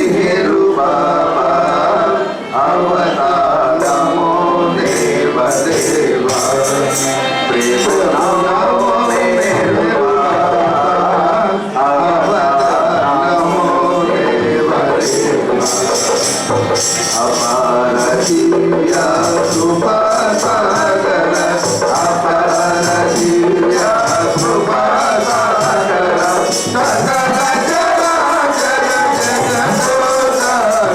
मेरु बाबा अवतारमो देव देवा प्रेम नमो मेरु बाबा अवतारमो देव देवा अपार दिव्या कृपा सागर अपार दिव्या कृपा सागर सकल चराचर जगतोधार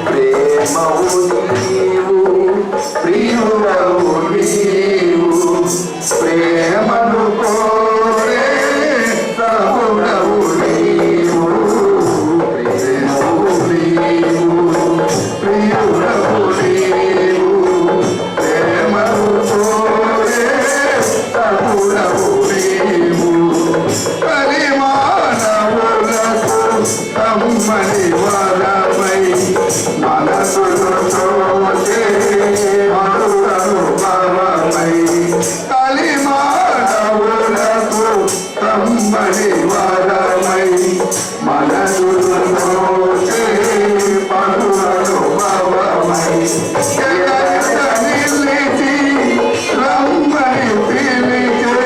ప్రేమవు నీవు ప్రియుడవు నీవు ప్రేమను కోరే సహుడవు నీవు ప్రేమవు నీవు ప్రియుడవు నీవు ప్రేమను కోరే సహుడవు నీవు కలిమానవులకు కమ్మని వరమై మనసును తోచే మరులను భవమై కలిమానవులకు కమ్మని వరమై మనసును తోచే మరులను భవమై నిలిచి రమ్మని పిలిచే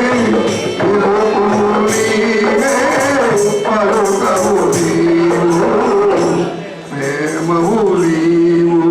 పలుకవు నీవు ప్రేమవు నీవు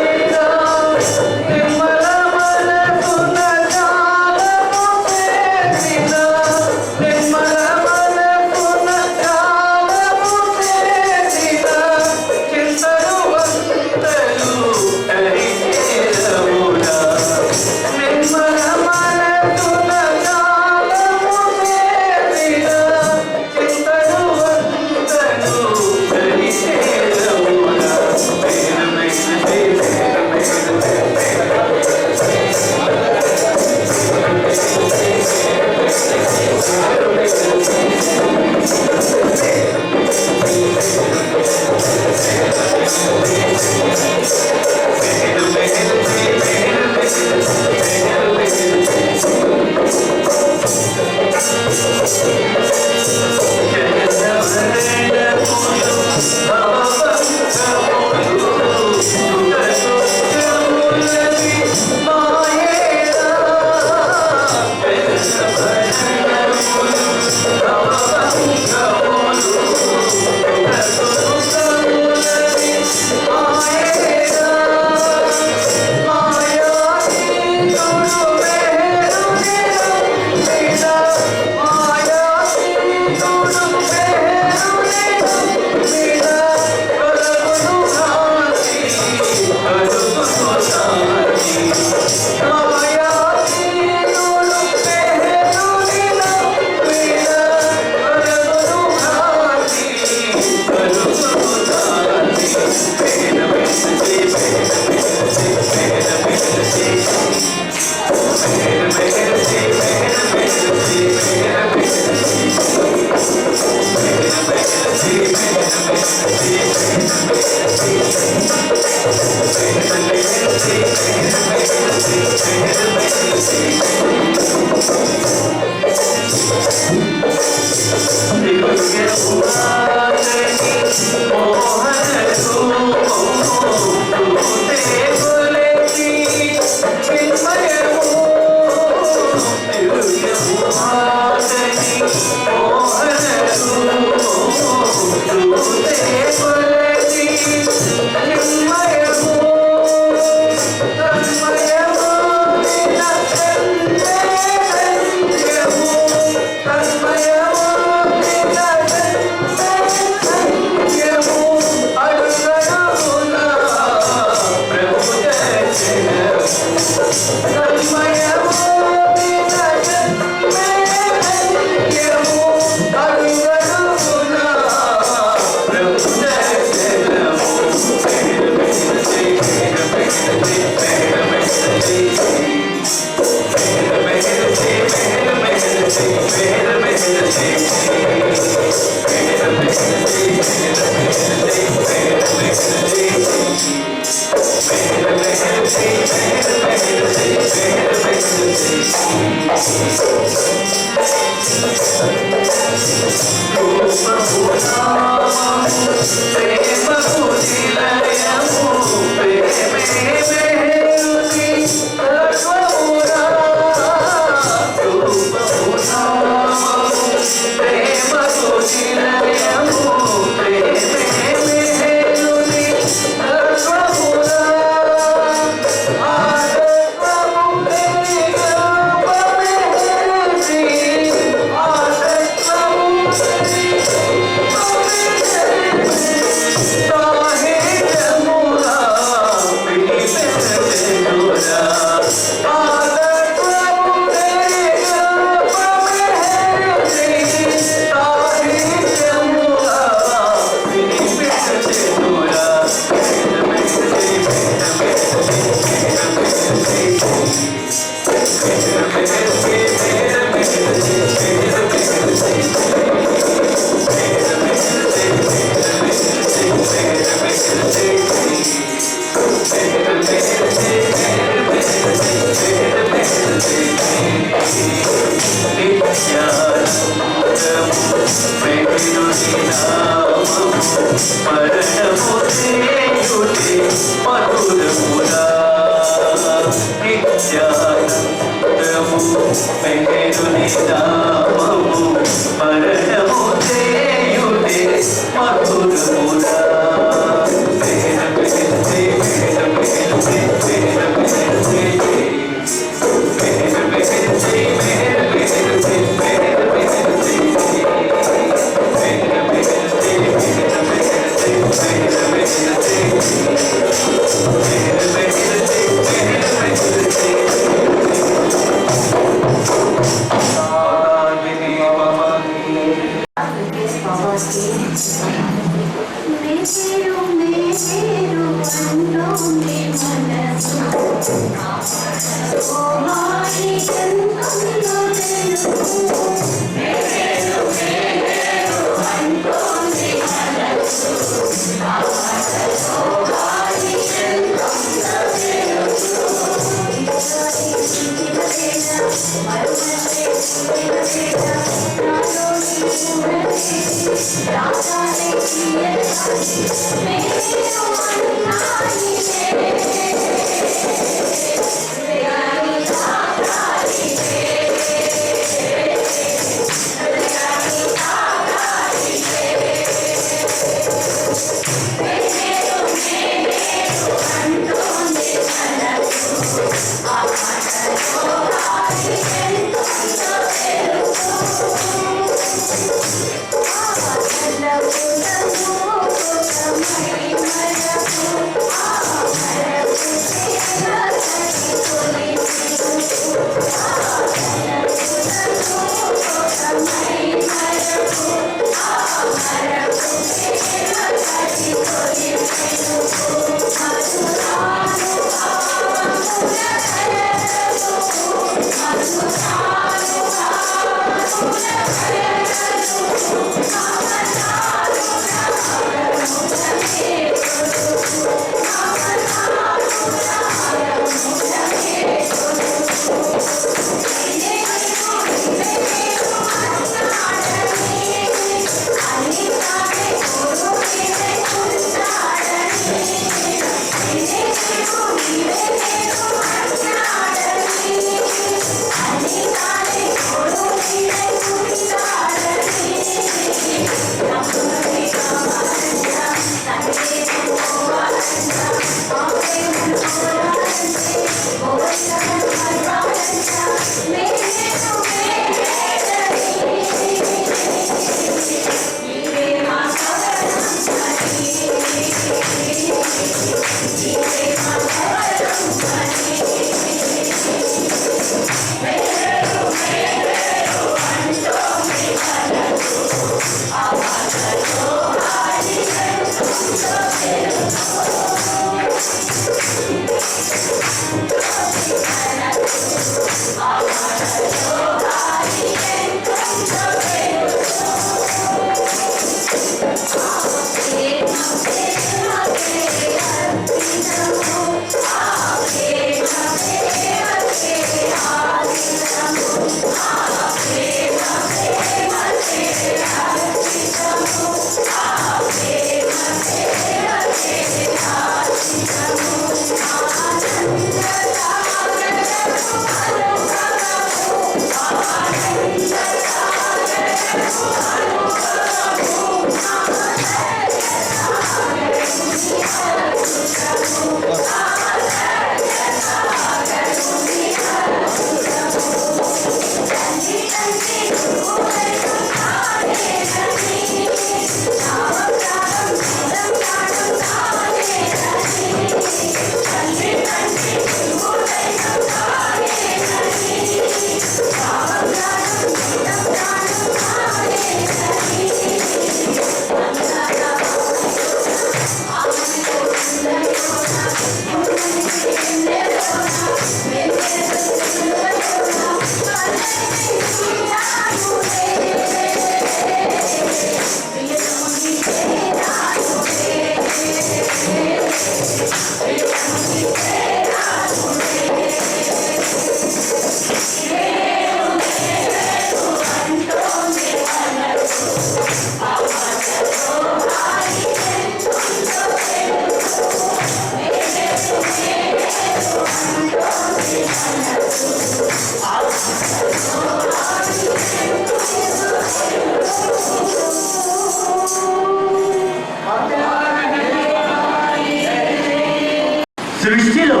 సృష్టిలో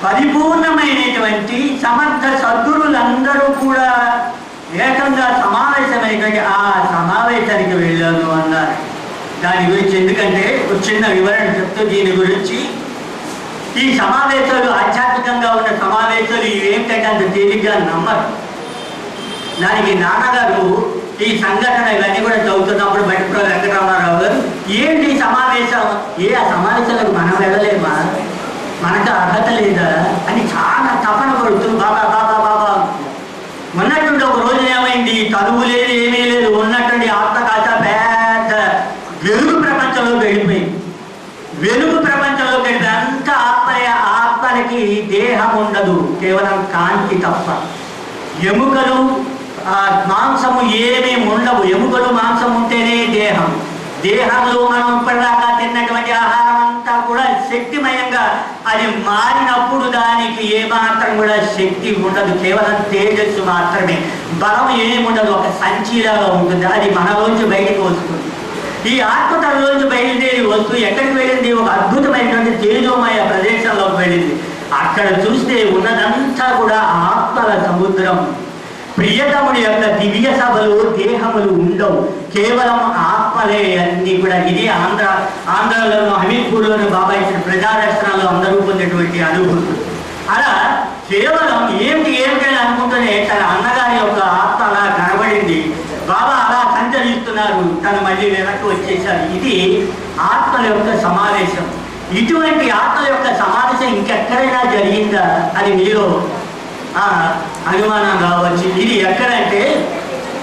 పరిపూర్ణమైనటువంటి సమర్థ సద్గురులందరూ కూడా ఏకంగా సమావేశమైనటువంటి ఆ సమావేశానికి వెళ్ళాను అన్నారు. దాని గురించి ఎందుకంటే ఒక చిన్న వివరణ చెప్తూ దీని గురించి, ఈ సమావేశాలు ఆధ్యాత్మికంగా ఉన్న సమావేశాలు ఇవేంటంటే అంత తేలిగ్గా నమ్మరు. దానికి నాన్నగారు ఈ సంఘటన ఇవన్నీ కూడా చదువుతున్నప్పుడు బయటకు వెంకటరామారావు గారు ఏంటి సమావేశం, ఆ సమావేశాలకు మనం వెళ్ళలేమా, మనకు అర్హత లేదా అని చాలా తపన పడుతూ బాబా బాబా బాబా ఉన్నటువంటి ఒక రోజు ఏమైంది, తనువు లేదు ఏమీ లేదు, ఉన్నటువంటి ఆత్మకాచ పెద్ద వెలుగు ప్రపంచంలోకి వెళ్ళిపోయింది. వెలుగు ప్రపంచంలోకి వెళ్ళి అంత ఆత్మలకి దేహం ఉండదు, కేవలం కాంతి తప్ప. ఎముకలు మాంసము ఏమీ ఉండవు, ఎముకలు మాంసం ఉంటేనే దేహం. దేహంలో మనం ఇప్పటిదాకా తిన్నటువంటి ఆహారం అంతా కూడా శక్తిమయంగా అది మారినప్పుడు దానికి ఏమాత్రం కూడా శక్తి ఉండదు, కేవలం తేజస్సు మాత్రమే. బలం ఏముండదు, ఒక సంచిలాగా ఉంటుంది. అది మనలోంచి బయటకు వస్తుంది. ఈ ఆత్మతలోంచి బయలుదేరి వస్తూ ఎక్కడికి వెళ్ళింది, ఒక అద్భుతమైనటువంటి తేజోమయ ప్రదేశంలోకి వెళ్ళింది. అక్కడ చూస్తే ఉన్నదంతా కూడా ఆత్మల సముద్రం. ప్రియతముడి యొక్క దివ్య సభలు దేహములు ఉండవు, కేవలం ఆత్మలే అన్ని కూడా. ఇది ఆంధ్రలోను హమీర్పూర్లోను బాబా ఇచ్చిన ప్రజాదర్శనాలు అందరూ పొందేటువంటి అనుభూతులు. అలా కేవలం ఏమిటి అనుకుంటూనే తన అన్నగారి యొక్క ఆత్మ అలా కనబడింది. బాబా అలా సంచరిస్తున్నారు, తను మళ్ళీ వెనక్కి వచ్చేసారు. ఇది ఆత్మల యొక్క సమావేశం. ఇటువంటి ఆత్మల యొక్క సమావేశం ఇంకెక్కడైనా జరిగిందా అని మీలో అనుమానం కావచ్చు. ఇది ఎక్కడంటే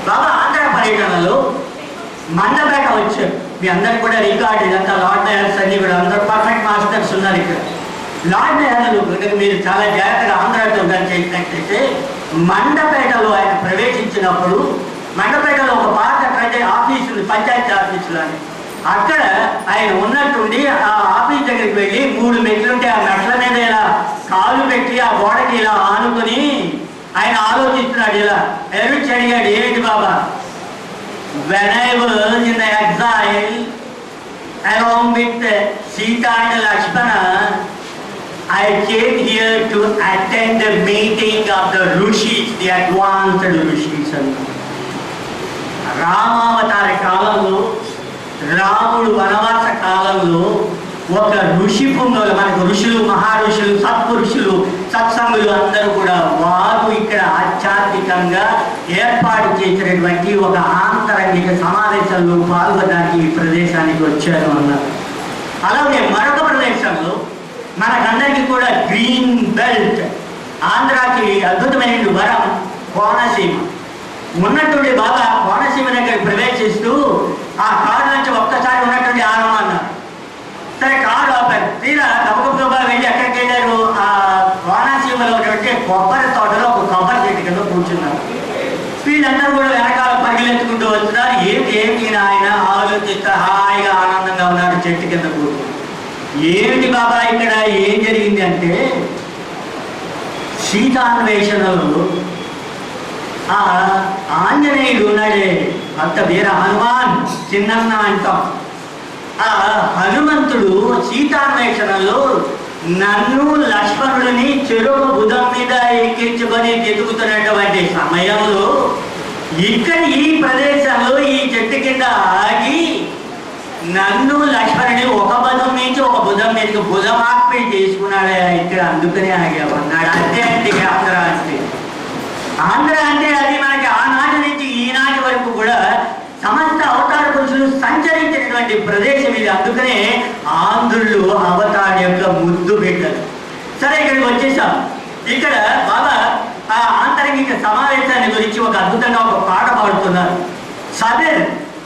బాబా ఆంధ్ర పర్యటనలో మండపేట వచ్చారు. మీ అందరికి కూడా రికార్డు ఇదంతా లార్డ్ మేయర్స్ అన్ని కూడా అందరూ పర్ఫెక్ట్ మాస్టర్స్ ఉన్నారు ఇక్కడ. లార్డ్ మేయర్లు మీరు చాలా జాగ్రత్తగా ఆంధ్రతో చేసినట్లయితే మండపేటలో ఆయన ప్రవేశించినప్పుడు మండపేటలో ఒక పాత ఆఫీసు, పంచాయతీ ఆఫీసులు అని, అక్కడ ఆయన ఉన్నట్టుండి ఆ ఆఫీస్ దగ్గరికి వెళ్ళి 3 మెట్లుంటే ఆ మెట్ల మీద ఇలా కాలు పెట్టి ఆ గోడకి ఇలా ఆనుకొని ఆయన ఆలోచిస్తున్నాడు. ఇలా ఎరుచి అడిగాడు, ఏంటి బాబా, when I was in the exile along with Sita and Lakshmana, I came here to attend the meeting of the Rishis, the advanced Rishis. రామావతార కాలంలో, రాముడు వనవాస కాలంలో ఒక ఋషి పుంగవులు, మనకు ఋషులు, మహారుషులు, సత్పురుషులు, సత్సంగులు అందరూ కూడా వారు ఇక్కడ ఆధ్యాత్మికంగా ఏర్పాటు చేసినటువంటి ఒక ఆంతరంగిక సమావేశంలో పాల్గొనడానికి ఈ ప్రదేశానికి వచ్చారు అన్నారు. అలాగే మరొక ప్రదేశంలో మనకందరికీ కూడా గ్రీన్ బెల్ట్. ఆంధ్రాకి అద్భుతమైన వరం కోనసీమ. ఉన్నటువంటి బాబా కోనసీమ దగ్గర ప్రవేశిస్తూ ఆ కారు నుంచి ఒక్కసారి ఉన్నటువంటి ఆరమన్నారు. సరే కారు ఆపారు. తీరా గబగబా వెళ్ళి ఎక్కడికి వెళ్ళారు? ఆ కోనసీమలో ఉన్నటువంటి కొబ్బరి తోటలో ఒక కొబ్బరి చెట్టు కింద కూర్చున్నారు. వీళ్ళందరూ కూడా వెనకాల పరిగెత్తుకుంటూ వస్తున్నారు. ఏమిటి ఆయన ఆలోచిస్తే హాయిగా ఆనందంగా ఉన్నారు చెట్టు కింద కూర్చుని. ఏమిటి బాబా ఇక్కడ ఏం జరిగింది అంటే, సీతాన్వేషణలో ఆ ఆంజనేయుడు ఉన్నాడే, భక్త వీర హనుమాన్ చిన్నన్న అంటాం. ఆ హనుమంతుడు సీతాన్వేషణలో నన్ను లక్ష్మణుడిని చెరువు బుధం మీద ఎక్కించుకొని ఎదుగుతున్నటువంటి సమయంలో ఇక్కడ ఈ ప్రదేశంలో ఈ చెట్టు కింద ఆగి నన్ను లక్ష్మణుని ఒక భుజం నుంచి ఒక భుజం మీదకి భుజమార్పిడి చేసుకున్నాడే ఇక్కడ, అందుకనే ఆగామన్నాడు. అంతే అంటే ఆంధ్ర అంటే అది మనకి ఆనాటి నుంచి ఈనాటి వరకు కూడా సమస్త అవతార పురుషులు సంచరించినటువంటి ప్రదేశం ఇది. అందుకనే ఆంధ్రులు అవతార యొక్క ముద్దు బిడ్డలు. సరే ఇక్కడికి వచ్చేసాం. ఇక్కడ బాబా ఆ ఆంతరిక సమావేశాన్ని గురించి ఒక అద్భుతంగా ఒక పాట పాడుతున్నారు. సబిర్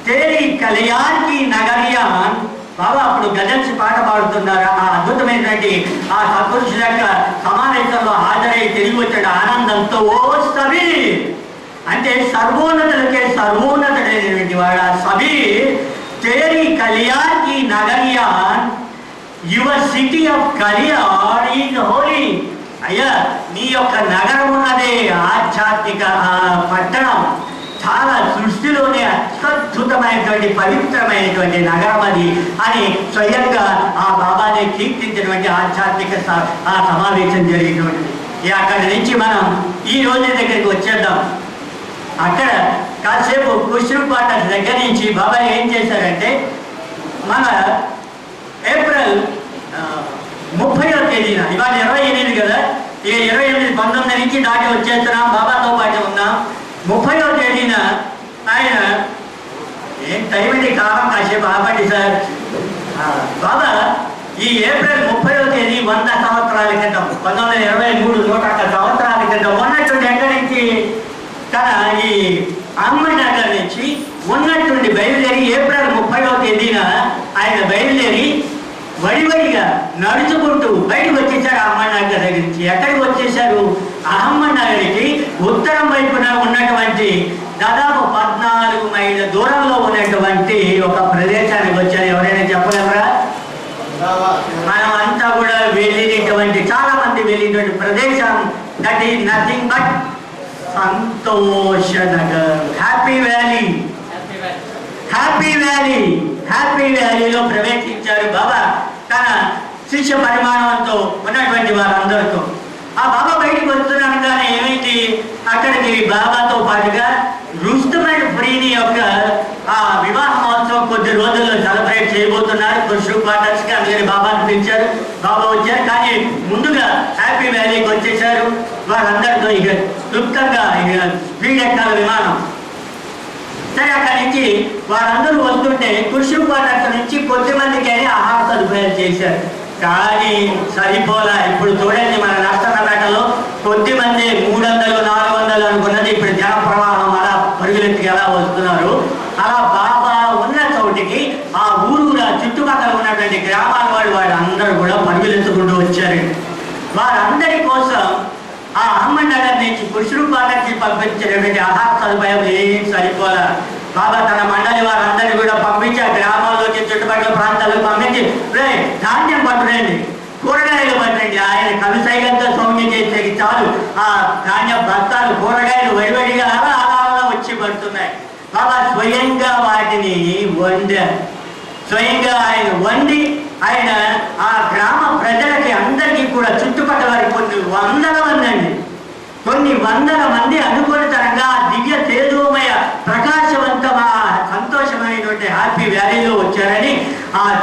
తేరీ కళ్యాణ్కి నగరియాన్. బాబా అప్పుడు గజల్స్ పాట పాడుతున్నారు. ఆ అద్భుతమైనటువంటి ఆ సత్పురుషుల యొక్క సమావేశంలో హాజరై తిరిగి వచ్చే ఆనందంతో ఓ సబీర్ అంటే సర్వోన్నతులకే సర్వోన్నతుడైనటువంటి వాడు. ఆ సబీర్ తేరీ కళ్యాణ్కి నగరియాన్, your city of Kalyan is holy. అయ్యా నీ యొక్క నగరం ఉన్నదే ఆధ్యాత్మిక పట్టణం, చాలా సృష్టిలోనే అత్యద్భుతమైనటువంటి పవిత్రమైనటువంటి నగరం అది అని స్వయంగా ఆ బాబాని కీర్తించినటువంటి ఆధ్యాత్మిక ఆ సమావేశం జరిగినటువంటిది. అక్కడి నుంచి మనం ఈ రోజు దగ్గరికి వచ్చేద్దాం. అక్కడ కాసేపు కుష్రుపాట దగ్గర నుంచి బాబా ఏం చేశారంటే, మన ఏప్రిల్ 30వ తేదీన, ఇవాళ 28 కదా, ఈ 28, 19 నుంచి దాటి వచ్చేస్తున్నాం, బాబాతో పాటు ఉన్నాం. 30వ తేదీన ఆయన ఏం టైం ఇది, కాలం కాసేపు ఆపండి సార్. బాబా ఈ ఏప్రిల్ 30వ తేదీ 100 సంవత్సరాల క్రితం, 1923, 101 సంవత్సరాల క్రితం ఉన్నటువంటి ఎక్కడి నుంచి తన ఈ అహ్మద్నగర్ నుంచి ఉన్నటువంటి బయలుదేరి ఏప్రిల్ 30వ తేదీన ఆయన బయలుదేరి వడివడిగా నడుచుకుంటూ బయటకు వచ్చేసారు అహ్మద్నగర్ దగ్గర నుంచి. ఎక్కడికి వచ్చేసారు? అహ్మద్నగర్కి ఉత్తరం వైపున ఉన్నటువంటి దాదాపు 14 మైళ్ళ దూరంలో ఉన్నటువంటి ఒక ప్రదేశానికి వచ్చారు. ఎవరైనా చెప్పగలరా? మనం అంతా కూడా వెళ్ళినటువంటి, చాలా మంది వెళ్ళినటువంటి ప్రదేశం. That is nothing but Santosha Nagar, happy valley. Happy valley, happy వ్యాలీలో ప్రవేశించారు బాబా తన శిష్య పరిమాణంతో ఉన్నటువంటి వారందరితో. ఆ బాబా బయటికి వస్తున్నానగానే ఏమైంది, అక్కడికి బాబాతో పాటుగా రుస్తుమైన ఫ్రీని యొక్క ఆ వివాహ మహోత్సవం కొద్ది రోజుల్లో సెలబ్రేట్ చేయబోతున్నారు ఖుష్రూ క్వార్టర్స్కి. అందుకని బాబాని పిలిచారు. బాబా వచ్చారు, కానీ ముందుగా హ్యాపీ వ్యాలీకి వచ్చేసారు. వారందరితో ఇక క్లుప్తంగా ఇక స్పీడ్ ఎక్కాల విమానం. సరే అక్కడి నుంచి వారందరూ వస్తుంటే ఖుష్రూ క్వార్టర్స్ నుంచి కొద్ది మందికి ఆహార సదుపాయాలు చేశారు, కానీ సరిపోలా. ఇప్పుడు చూడండి, మన నష్టనపేటలో కొద్ది మంది 300, 400 అనుకున్నది ఇప్పుడు జన ప్రవాహం అలా పరుగులెత్తికి ఎలా వస్తున్నారు. అలా బాబా ఉన్న చోటికి ఆ ఊరూరా చుట్టుపక్కల ఉన్నటువంటి గ్రామాల వాళ్ళందరూ కూడా పరుగులెత్తుకుంటూ వచ్చారండి. వారందరి కోసం ఆ అహ్మద్నగర్ నుంచి ఖుష్రూ క్వార్టర్స్కి పంపించినటువంటి ఆహార సదుపాయం ఏం సరిపోలా. బాబా తన మండలి వారందరినీ కూడా పంపించి ఆ గ్రామాల్లోకి చుట్టుపక్కల ప్రాంతాలకు పంపించి ధాన్యం పట్టురండి, కూరగాయలు పట్టండి. ఆయన కవిసైగంతో సౌమ్యం చేసేకి చాలు ఆ ధాన్యం బస్తాలు, కూరగాయలు వడివడిగా అలా అలా వచ్చి పడుతున్నాయి. బాబా స్వయంగా వాటిని వండారు. స్వయంగా ఆయన వండి ఆయన ఆ గ్రామ ప్రజలకి అందరికీ కూడా చుట్టుపక్కల వారికి కొన్ని వందల మంది అనుకూలతరంగా దివ్య తేజోమయ ప్రకాశవంతమా సంతోషమైనటువంటి హ్యాపీ వ్యాలీలో వచ్చారని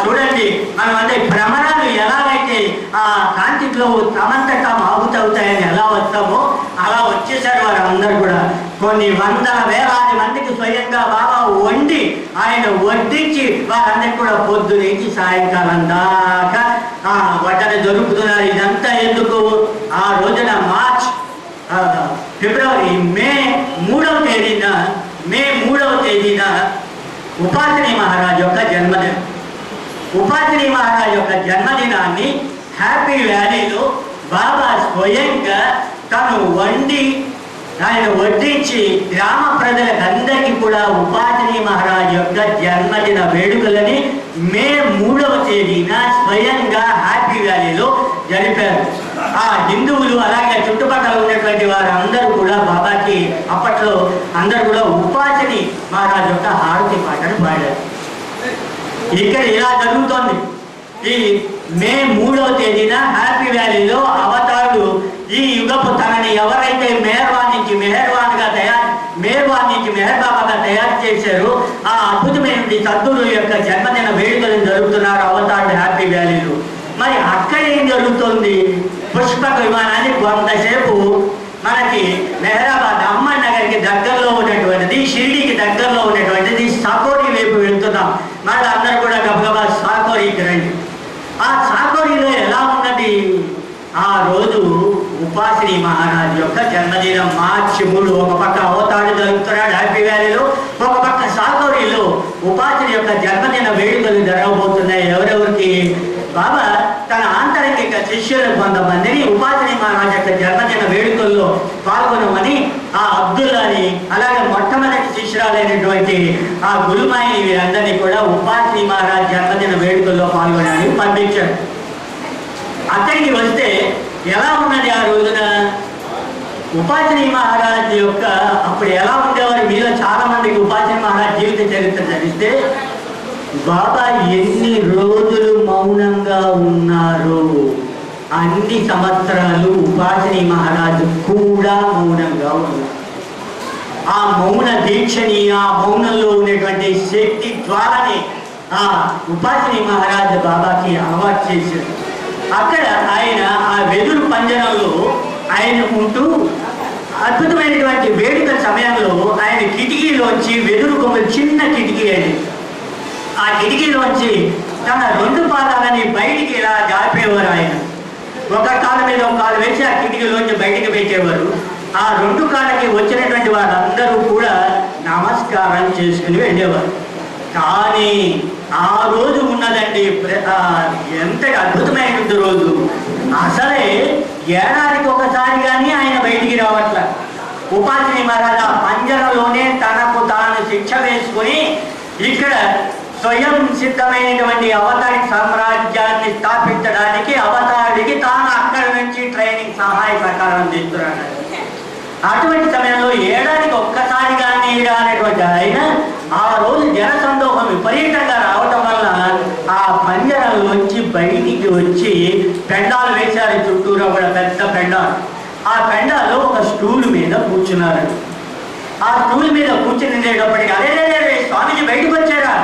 చూడండి. మనం అంటే భ్రమరాలు ఎలాగైతే ఆ కాంతిలో తమంతటా ఆగుతవుతాయని ఎలా వస్తామో అలా వచ్చేసారు వారందరూ కూడా. కొన్ని వందల వేలాది మందికి స్వయంగా బాబా వండి ఆయన వడ్డించి వారందరికీ కూడా పొద్దు నుంచి సాయంకాలం దాకా వడ్డన జరుపుతున్నారు. ఇదంతా ఎందుకు? ఆ రోజున మే 3వ తేదీన ఉపాసిని మహారాజ్ యొక్క జన్మదినం. ఉపాసిని మహారాజ్ యొక్క జన్మదినాన్ని హ్యాపీ వ్యాలీలో బాబా స్వయంగా తను ఆయన వడ్డించి గ్రామ ప్రజలందరికీ కూడా ఉపాసిని మహారాజ్ యొక్క జన్మదిన వేడుకలని మే 3వ తేదీన స్వయంగా హ్యాపీ వ్యాలీలో జరిపారు. ఆ హిందువులు అలాగే చుట్టుపక్కల ఉన్నటువంటి వారందరూ కూడా బాబాకి అప్పట్లో అందరూ కూడా ఉపాసిని మహారాజ్ యొక్క హారతి పాటను పాడారు. ఇక్కడ ఇలా జరుగుతోంది. ఈ మే 3వ తేదీన హ్యాపీ వ్యాలీలో అవతారుడు ఈ యుగపు తనని ఎవరైతే మెహర్బాన్ నుంచి మెహర్బాబాగా తయారు చేశారో ఆ అద్భుతమైన సద్గురు యొక్క జన్మదిన వేడుకలను జరుగుతున్నారు అవతారుడు హ్యాపీ వ్యాలీలో. మరి అక్కడ ఏం జరుగుతుంది? పుష్పక విమానాన్ని కొంతసేపు మనకి మెహరాబాద్ అమ్మన్ నగర్కి దగ్గరలో ఉన్నటువంటిది, షిరిడీకి దగ్గరలో ఉన్నటువంటిది సాకోరి వైపు వెళ్తున్నాం. మళ్ళీ అందరూ కూడా గబగబా సాకోరికి రండి. ఆ సాకోరిలో ఎలా ఉన్నది? ఆ రోజు ఉపాసిని మహారాజ్ యొక్క జన్మదినం మార్చి 3. ఒక పక్క అవతారుడు జరుగుతున్నాడు హ్యాపీ వ్యాలీలో, ఒక పక్క సాకోరిలో ఉపాసిని యొక్క జన్మదిన వేడుకలు జరగబోతున్నాయి. ఎవరెవరికి? బాబా తన ఆంతరిక శిష్యులు కొంతమందిని ఉపాసిని మహారాజ్ యొక్క జన్మదిన వేడుకల్లో పాల్గొనమని ఆ అబ్దుల్లాని అలాగే మొట్టమొదటి శిష్యురాలైనటువంటి ఆ గురుమాయిని వీరందరినీ కూడా ఉపాసిని మహారాజ్ జన్మదిన వేడుకల్లో పాల్గొనడానికి పంపించారు. అక్కడికి వస్తే ఎలా ఉన్నది ఆ రోజున? ఉపాసిని మహారాజ్ యొక్క అప్పుడు ఎలా ఉండేవారు? మీలో చాలా మందికి ఉపాసిని మహారాజ్ జీవిత చరిత్ర తెలిస్తే బాబా ఎన్ని రోజులు మౌనంగా ఉన్నారు, అన్ని సంవత్సరాలు ఉపాసిని మహారాజు కూడా మౌనంగా ఉన్నారు. ఆ మౌన దీక్షని, ఆ మౌనంలో ఉన్నటువంటి శక్తి ద్వారానే ఆ ఉపాసిని మహారాజు బాబాకి అలవాటు చేశారు. అక్కడ ఆయన ఆ వెదురు పంజరంలో ఆయన ఉంటూ అద్భుతమైనటువంటి వేడుక సమయంలో ఆయన కిటికీలోంచి వెదురు కొమ్మ చిన్న కిటికీ అది, ఆ కిటికీలోంచి తన 2 పాదాలని బయటికి ఇలా జాపేవారు. ఆయన ఒక కాళ్ళ మీద ఒక కాలు వేసి ఆ కిటికీలోంచి బయటికి పెట్టేవారు. ఆ 2 కాళ్ళకి వచ్చినటువంటి వారందరూ కూడా నమస్కారం చేసుకుని వెళ్ళేవారు. కానీ ఆ రోజు ఉన్నదండి ఎంత అద్భుతమైనటువంటి రోజు. అసలే ఏడాదికి ఒకసారి కానీ ఆయన బయటికి రావట్ల. ఉపాసిని మహారాజు ఆ పంజరంలోనే తనకు తాను శిక్ష వేసుకొని ఇక్కడ స్వయం సిద్ధమైనటువంటి అవతారి సామ్రాజ్యాన్ని స్థాపించడానికి అవతారికి తాను అక్కడి నుంచి ట్రైనింగ్ సహాయ సహకారం చేస్తున్నాడు. అటువంటి సమయంలో ఏడాదికి ఒక్కసారి కానీ అనేటువంటి ఆయన ఆ రోజు జనసందోహం విపరీతంగా రావటం వల్ల ఆ పంజరంలోంచి బయటికి వచ్చి పెండాలు వేశారు. చుట్టూరా కూడా పెద్ద పెండాలు. ఆ పెండాలో ఒక స్టూల్ మీద కూర్చున్నారు. ఆ స్టూల్ మీద కూర్చునేటప్పటికి అదే స్వామిజీ బయటకు వచ్చారా?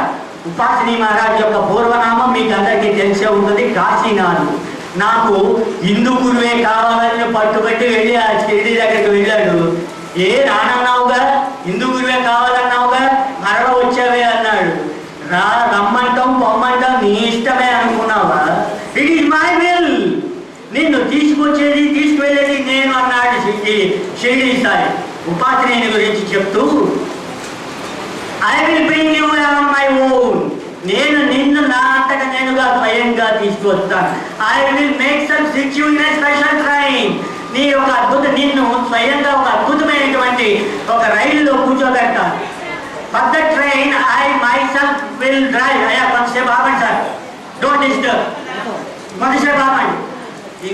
ఉపాసిని మహారాజ్ యొక్క పూర్వనామం మీకు అందరికీ తెలిసే ఉంటుంది, కాశీనాథ్. నాకు హిందూ గురువే కావాలని పట్టుబట్టి వెళ్ళి ఆ షిరిడి దగ్గరికి వెళ్ళాడు. రానన్నావుగా, హిందూ గురువే కావాలన్నావుగా, మరల వచ్చావే అన్నాడు. రమ్మంటాం పొమ్మంటాం నీ ఇష్టమే అనుకున్నావా? ఇట్ ఈజ్ మై విల్, నిన్ను తీసుకొచ్చేది తీసుకువెళ్ళేది నేను అన్నాడు షిరిడి సాయి. ఉపాసిని గురించి చెప్తూ I will bring you on my own, నేను నిన్ను నా అంతటా నేనుగా స్వయంగా తీసుకొస్తాను. I will make some sit you in a special train, నీ ఒక నిన్ను స్వయంగా ఒక అద్భుతమైనటువంటి ఒక రైలులో కూర్చోబెడతాను. For the train I myself will drive. అయ్యా కొంతసేపు ఆపండి సార్, డోంట్ డిస్టర్బ్, కొంతసేపు ఆపండి.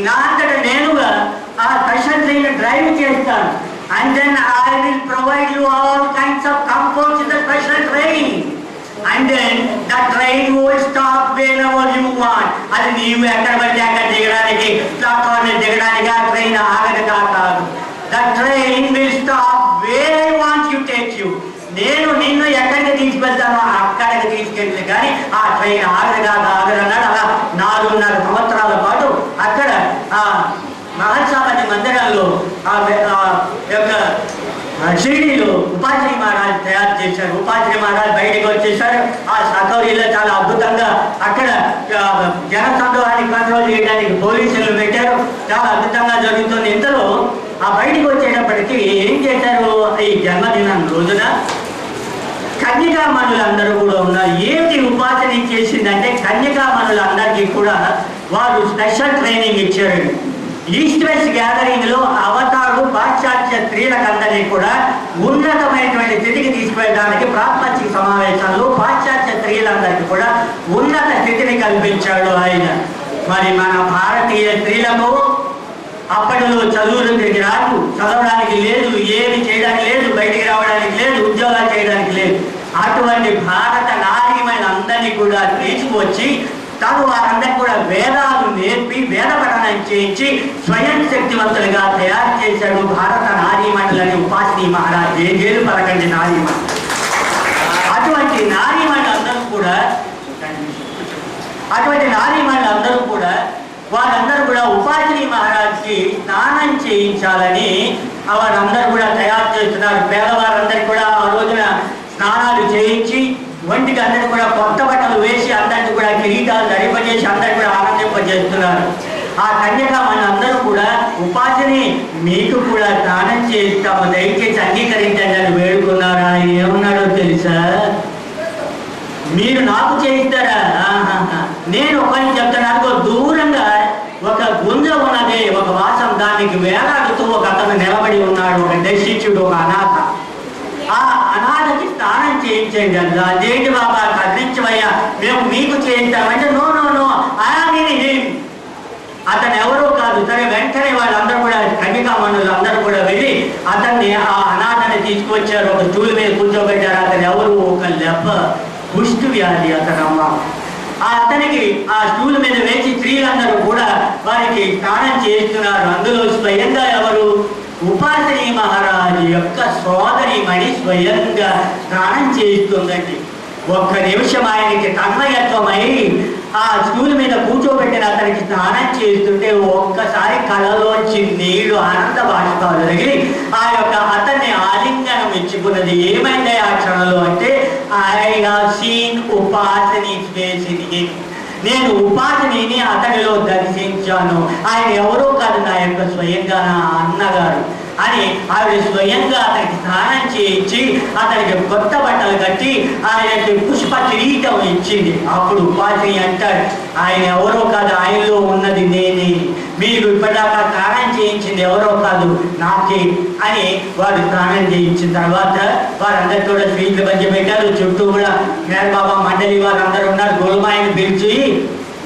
నా అంతటా నేనుగా ఆ స్పెషల్ ట్రైన్ డ్రైవ్ చేస్తాను. And then I will provide you all kinds of comforts in the special train. And then the train will stop whenever you want. అది నీవు ఎక్కడ పడితే అక్కడ దిగడానికి, ప్లాట్ఫామ్ మీద దిగడానికి ఆ ట్రైన్ ఆగదు కాదు. The train will stop where I want you take you. నేను నిన్ను ఎక్కడికి తీసుకెళ్తానో అక్కడికి తీసుకెళ్ళి కానీ ఆ ట్రైన్ ఆగదు అన్నాడు. అలా 4.5 సంవత్సరాల పాటు అక్కడ మహర్షాపతి మందిరాల్లో యొక్క షిరిడీలో ఉపాసిని మహారాజ్ తయారు చేశారు. ఉపాసిని మహారాజ్ బయటకు వచ్చేసారు. ఆ సకౌరీలో చాలా అద్భుతంగా అక్కడ జన సందోహాన్ని కంట్రోల్ చేయడానికి పోలీసులు పెట్టారు. చాలా అద్భుతంగా జరుగుతుంది. ఇంతలో ఆ బయటికి వచ్చేటప్పటికి ఏం చేశారు, ఈ జన్మదినం రోజున కన్యకామణులందరూ కూడా ఉన్నారు. ఏమిటి ఉపాసన చేసిందంటే కన్యకామణులందరికీ కూడా వారు స్పెషల్ ట్రైనింగ్ ఇచ్చారు. ఈస్ట్ వెస్ట్ గ్యాదరింగ్ లో అవతారు పాశ్చాత్య స్త్రీలకందరినీ కూడా ఉన్నతమైనటువంటి స్థితికి తీసుకెళ్ళడానికి ప్రాపంచిక సమావేశాల్లో పాశ్చాత్య స్త్రీలందరికీ కూడా ఉన్నత స్థితిని కల్పించాడు ఆయన. మరి మన భారతీయ స్త్రీలకు అప్పటిలో చదువులు తిరిగి రాదు, చదవడానికి లేదు, ఏమి చేయడానికి లేదు, బయటికి రావడానికి లేదు, ఉద్యోగాలు చేయడానికి లేదు. అటువంటి భారత నారీమణులందరినీ కూడా తీసుకువచ్చి తాను వారందరికీ కూడా వేదాలు నేర్పి వేద పఠనం చేయించి స్వయం శక్తివంతులుగా తయారు చేశాడు భారత నారీమణులని ఉపాసిని మహారాజ్. జేజేలు పలకండి నారీమణి. అటువంటి నారీమణులందరూ కూడా వారందరూ కూడా ఉపాసిని మహారాజ్కి స్నానం చేయించాలని వారందరూ కూడా తయారు చేస్తున్నారు. పేదవారందరికీ కూడా ఆ రోజున స్నానాలు చేయించి ఒంటికి అందరికీ కూడా కొత్త బట్టలు వేసి అందరికీ కూడా కిరీటాలు ధరింపజేసి అందరికీ కూడా ఆనందింపజేస్తున్నారు. ఆ కన్యకామణులు అందరూ కూడా ఉపాసిని మీకు కూడా స్నానం చేస్తాము, దయచేసి అంగీకరించండి అని వేడుకున్నారా. ఏమన్నాడో తెలుసా, మీరు నాకు చేయిస్తారా, నేను ఒకరిని చెప్తాను. దూరంగా ఒక గుంజ ఉన్నది, ఒక వాసం, దానికి వేలాడుతూ ఒక అతను నిలబడి ఉన్నాడు, ఒక దర్శించుడు, ఒక అనాథ. ఆ అనాథకి స్నానం చేయించండి అన్న. అదేంటి బాబా కదిలించవయ్యా, మేము మీకు చేయించామంటే నో నో నో అతను ఎవరో కాదు. సరే, వెంటనే వాళ్ళందరూ కూడా కన్యకామణులు అందరూ కూడా వెళ్ళి అతన్ని ఆ అనాథని తీసుకువచ్చారు. ఒక స్టూల్ మీద కూర్చోబెట్టారు. అతను ఎవరు, ఒక లెప్ప కుష్టు వ్యాధి అతనమ్మ. అతనికి ఆ స్టూల్ మీద వేసి స్త్రీలందరూ కూడా వారికి స్నానం చేస్తున్నారు. అందులో స్వయంగా ఎవరు, ఉపాసిని మహారాజు యొక్క సోదరిమణి స్వయంగా స్నానం చేస్తుందండి. ఒక్క నిమిషం ఆయనకి తన్మయత్వమై ఆ స్టూల్ మీద కూర్చోబెట్టిన అతనికి స్నానం చేస్తుంటే ఒక్కసారి కళలోంచి నీళ్లు ఆనంద బాష్పాలు జరిగి ఆ యొక్క అతన్ని ఆలింగనం ఇచ్చుకున్నది. ఏమైంది ఆ క్షణంలో అంటే, I have seen Upasni face in him. నేను ఉపాసిని అతనిలో దర్శించాను. ఆయన ఎవరో కాదు, నా యొక్క స్వయంగా నా అన్నగారు అని ఆవిడ స్వయంగా అతనికి స్నానం చేయించి అతనికి కొత్త బట్టలు కట్టి ఆయనకి పుష్ప కిరీటం ఇచ్చింది. అప్పుడు ఉపాసిని అంటాడు, ఆయన ఎవరో కాదు, ఆయనలో ఉన్నది నేనే. మీరు ఇప్పటిదాకా స్నానం చేయించింది ఎవరో కాదు, నాకే అని వారు స్నానం చేయించిన తర్వాత వారందరికీ కూడా స్వీట్లు పంచి పెట్టారు. చుట్టూ కూడా మేరబాబా మండలి వారందరూ ఉన్నారు. గోల్మాయిని పిలిచి,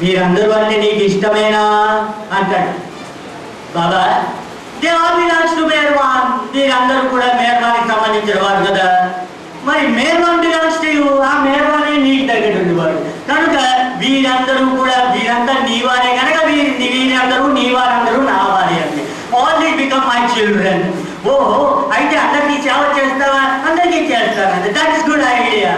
మీరందరూ అంటే నీకు ఇష్టమేనా అంటాడు. బాబా, మేర్వాన్, మీరందరూ కూడా మేర్వానికి సంబంధించిన వారు కదా, మరి మేర్వాన్ బిలాంగ్స్ టు యు, ఆ మేర్వానే నీకు తగ్గటువంటి వాడు కనుక వీరంతా నీ వారే కనుక వీరందరూ నీ వారందరూ నా వారే అండి. All they become my children. ఓహో, అయితే అందరికీ సేవ చేస్తావా? అందరికీ చేస్తానండి. That is good idea.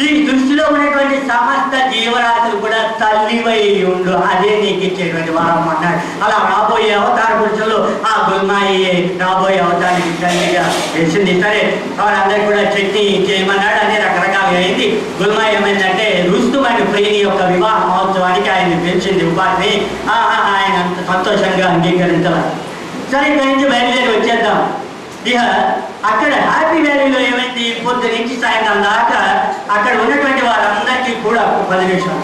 ఈ దృష్టిలో ఉన్నటువంటి సమస్త జీవరాశులు కూడా తల్లివై ఉండు, అదే నీకు ఇచ్చేటువంటి వారం అన్నాడు. అలా రాబోయే అవతార పురుషులు ఆ గుల్మాయి రాబోయే అవతారానికి తల్లిగా వేసింది. సరే, వాళ్ళందరికీ కూడా చట్నీ చేయమన్నాడు. అనే రకరకాలుగా అయింది. గుల్మాయి ఏమైందంటే, రుస్తుం అండ్ ప్రేణి యొక్క వివాహ మహోత్సవానికి ఆయన పిలిచింది ఉపాధిని. ఆయన సంతోషంగా అంగీకరించాలి. సరే, ఇక్కడి నుంచి బయలుదేరి వచ్చేద్దాం. ఇక అక్కడ హ్యాపీ వ్యాలీలో ఏమైంది, పొద్దు నుంచి సాయంత్రం దాకా అక్కడ ఉన్నటువంటి వారందరికీ కూడా 10 నిమిషాలు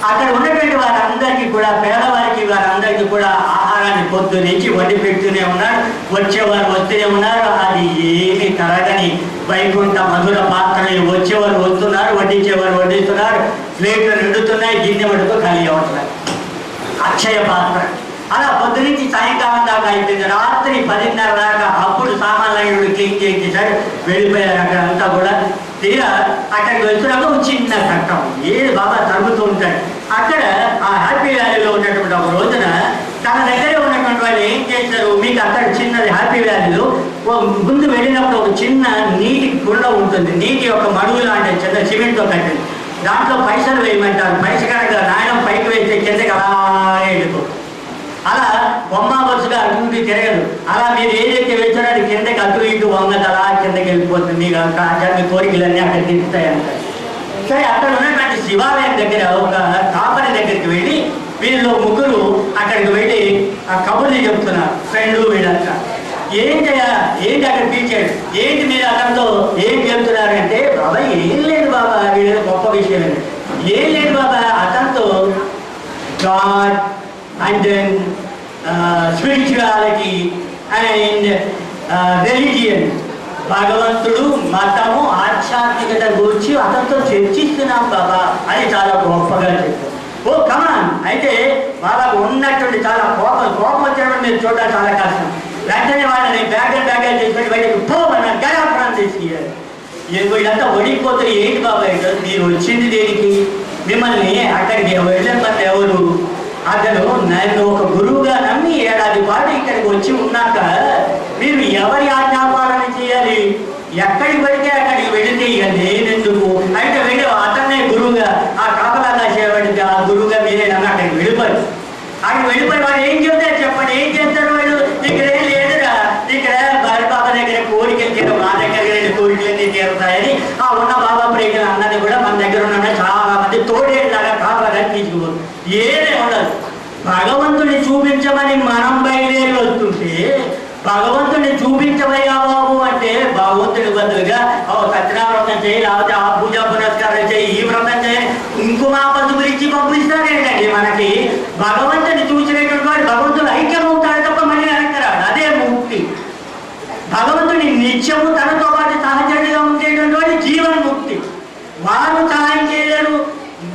అక్కడ ఉన్నటువంటి వారందరికీ కూడా పేదవారికి వారందరికీ కూడా ఆహారాన్ని పొద్దు నుంచి వండి పెడుతూనే ఉన్నారు. వచ్చేవారు వస్తూనే ఉన్నారు. అది ఏమి తరగని వైకుంఠ మధుర పాత్రలు. వచ్చేవారు వస్తున్నారు, వడ్డించేవారు వడ్డిస్తున్నారు, ప్లేట్లు నిండుతున్నాయి, గిన్నె మటుకు ఖాళీ అవుతున్నారు. అక్షయ పాత్ర. అలా పొద్దు నుంచి సాయంకాలం దాకా అయిపోయింది. రాత్రి 10:30 దాకా అప్పుడు సామాన్యుడు క్లీన్ చేసేసాడు. వెళ్ళిపోయారు. అక్కడ అంతా కూడా తీరా అక్కడికి వెళ్తున్నప్పుడు చిన్న చట్టం ఏది బాగా తరుగుతూ ఉంటాడు. అక్కడ ఆ హ్యాపీ వ్యాలీలో ఉన్నటువంటి ఒక రోజున తన దగ్గరే ఉన్నటువంటి వాళ్ళు ఏం చేశారు, మీకు అక్కడ చిన్నది హ్యాపీ వ్యాలీలో ముందు వెళ్ళినప్పుడు ఒక చిన్న నీటి కుండ ఉంటుంది. నీటి ఒక మడుగు లాంటి చిన్న సిమెంట్తో కట్టింది. దాంట్లో పైసలు వేయమంటారు. పైస కనుక నాయనం పైకి వేస్తే కిందకి అలాగే వెళ్ళిపోతుంది. అలా బొమ్మ వరుసగా అటు తిరగదు. అలా మీరు ఏదైతే వేస్తారో అది కిందకి అటు ఇటు వంగదు, అలా కిందకి వెళ్ళిపోతుంది. మీకు ఆధ్యాత్మిక కోరికలన్నీ అక్కడ తిరుగుతాయి అంటారు. సరే, అక్కడ ఉన్నటువంటి శివాలయం దగ్గర ఒక కాపరి దగ్గరికి వెళ్ళి వీళ్ళు ముగ్గురు అక్కడికి వెళ్ళి ఆ కబుర్ని చెప్తున్నారు, ఫ్రెండ్ వీళ్ళంతా. ఏంటి అక్కడ పిలిచాడు, ఏంటి మీరు అతనితో ఏం చెప్తున్నారంటే, బాబా ఏం లేదు బాబా, వీళ్ళ గొప్ప విషయం ఏం లేదు బాబా, అతనితో God and then spirituality and religion, భగవంతుడు, మతము, ఆధ్యాత్మికత గురించి అతనితో చర్చిస్తున్నాం బాబా అని చాలా గొప్పగా చెప్పారు. ఓ కమాన్, అయితే బాబా ఉన్నట్టుండి చాలా కోపం వచ్చేటప్పుడు మీరు చూడడం చాలా కష్టం. వెంటనే వాళ్ళని బ్యాగ్ చేసుకొని బయటకు పోమన్నారు, గడాపురం తీసుకెళ్ళారు. వీళ్ళంతా ఒడిపోతారు, ఏంటి బాబా మీరు వచ్చింది దేనికి, మిమ్మల్ని అక్కడికి వెళ్ళమని ఎవరు, అతను నన్ను ఒక గురువుగా నమ్మి 7 ఏడాది పాటు ఇక్కడికి వచ్చి ఉన్నాక మీరు ఎవరి ఆజ్ఞాపాలన చేయాలి, ఎక్కడికి పడితే అక్కడికి వెళితే ఇక నేనెందుకు, అయితే వెళ్ళి అతన్నే గురువుగా ఆ కాపలాగా చేయబడితే ఆ గురువుగా మీరే నన్ను అక్కడికి వెళ్ళిపోయి వాడు ఏం చెబుతారు చెప్పండి, ఏం చేస్తారు వాడు, ఇక్కడ ఏం లేదురా, ఇక్కడ బాబా దగ్గర కోరికలు తీరు, మా దగ్గర కోరికలన్నీ తీరుతాయని ఆ ఉన్న బాబా ప్రేమలు అన్నది కూడా మన దగ్గర ఉన్న చాలా మంది తోడేలాగా కాపలాగా తీసుకుపోదు, ఏదే ఉండదు. భగవంతుని చూపించమని మనం బయలుదేరి వస్తుంటే భగవంతుని చూపించబోయా బాబు అంటే భగవంతుడి బదులుగా సత్యనావ్రతం చేయి, లేకపోతే ఆ పూజా పురస్కారం చేయి, ఈ వ్రతం చేయి, ఇంకుమా పసుపు ఇచ్చి పంపిస్తారేంటండి మనకి. భగవంతుని చూసినటువంటి వాడు భగవంతుడు ఐక్యమవుతాడు తప్ప మళ్ళీ వెనకరాడు, అదే ముక్తి. భగవంతుని నిత్యము తనతో పాటు సహచరుడిగా ఉండేటువంటి వాడు జీవన్ముక్తి. వారు సహాయం చేయలేరు,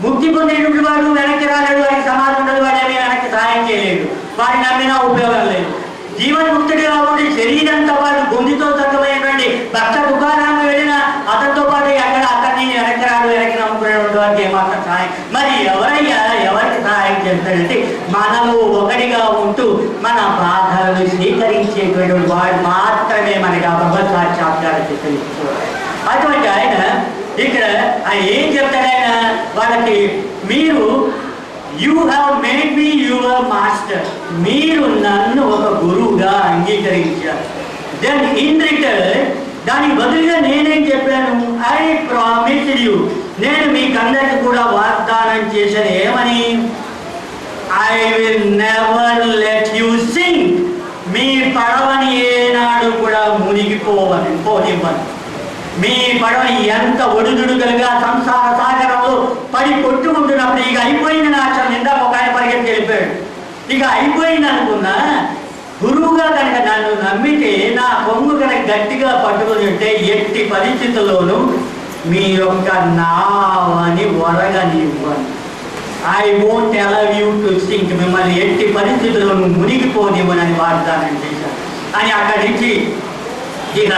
ముక్తి పొందేటువంటి వాడు వెనక్కి రాలేడు, వారికి సమాధి ఉండదు, వాడేమీ వెనక్కి సహాయం చేయలేడు, వాడిని నమ్మినా ఉపయోగం లేదు. జీవన్ముక్తుడిగా ఉండి శరీరంతో పాటు గుండెతో సక్కమైనటువంటి భక్త దుకాణానికి వెళ్ళిన అతనితో పాటు ఎక్కడ అతన్ని వెనక్కి రాడు, వెనక్కి నమ్ముకునేటువంటి వారికి ఏమాత్రం సహాయం. మరి ఎవరికి సహాయం చేస్తాడంటే మనలో ఒకటిగా ఉంటూ మన బాధలను స్వీకరించేటువంటి వాడు మాత్రమే మనకి ఆ భగవత్ సాక్షాత్కారం చేస్తారు. అటువంటి ఆయన ఇక్కడ ఏం చెప్తాడు ఆయన వాళ్ళకి, మీరు you have made me your master, మీరు నన్ను ఒక గురువుగా అంగీకరించారు. దెన్ ఇన్ రిటర్న్ దానికి బదులుగా నేనేం చెప్పాను, ఐ ప్రామిస్ యూ, నేను మీకందరికి కూడా వాగ్దానం చేశాను ఏమని, I will never let you sink, మీ పడవని ఏనాడు కూడా పోనివ్వను. మీ పడవని ఎంత ఒడిదుడుగలుగా సంసార సాగరంలో పడి కొట్టుకుంటున్నప్పుడు ఇక అయిపోయింది నా అక్షరం, ఇందాక ఒక ఆయన పరిగెత్తి వెళ్ళిపోయాడు, ఇక అయిపోయింది అనుకున్నా. గురువుగా కనుక నన్ను నమ్మితే నా కొంగు కనుక గట్టిగా పట్టుకుని ఉంటే ఎట్టి పరిస్థితుల్లోనూ మీ యొక్క నావని ఒరగనివ్వను. I won't allow you to sink, మిమ్మల్ని ఎట్టి పరిస్థితుల్లోనూ మునిగిపోనివ్వనని వాగ్దానం చేశాను అని అక్కడి నుంచి ఇక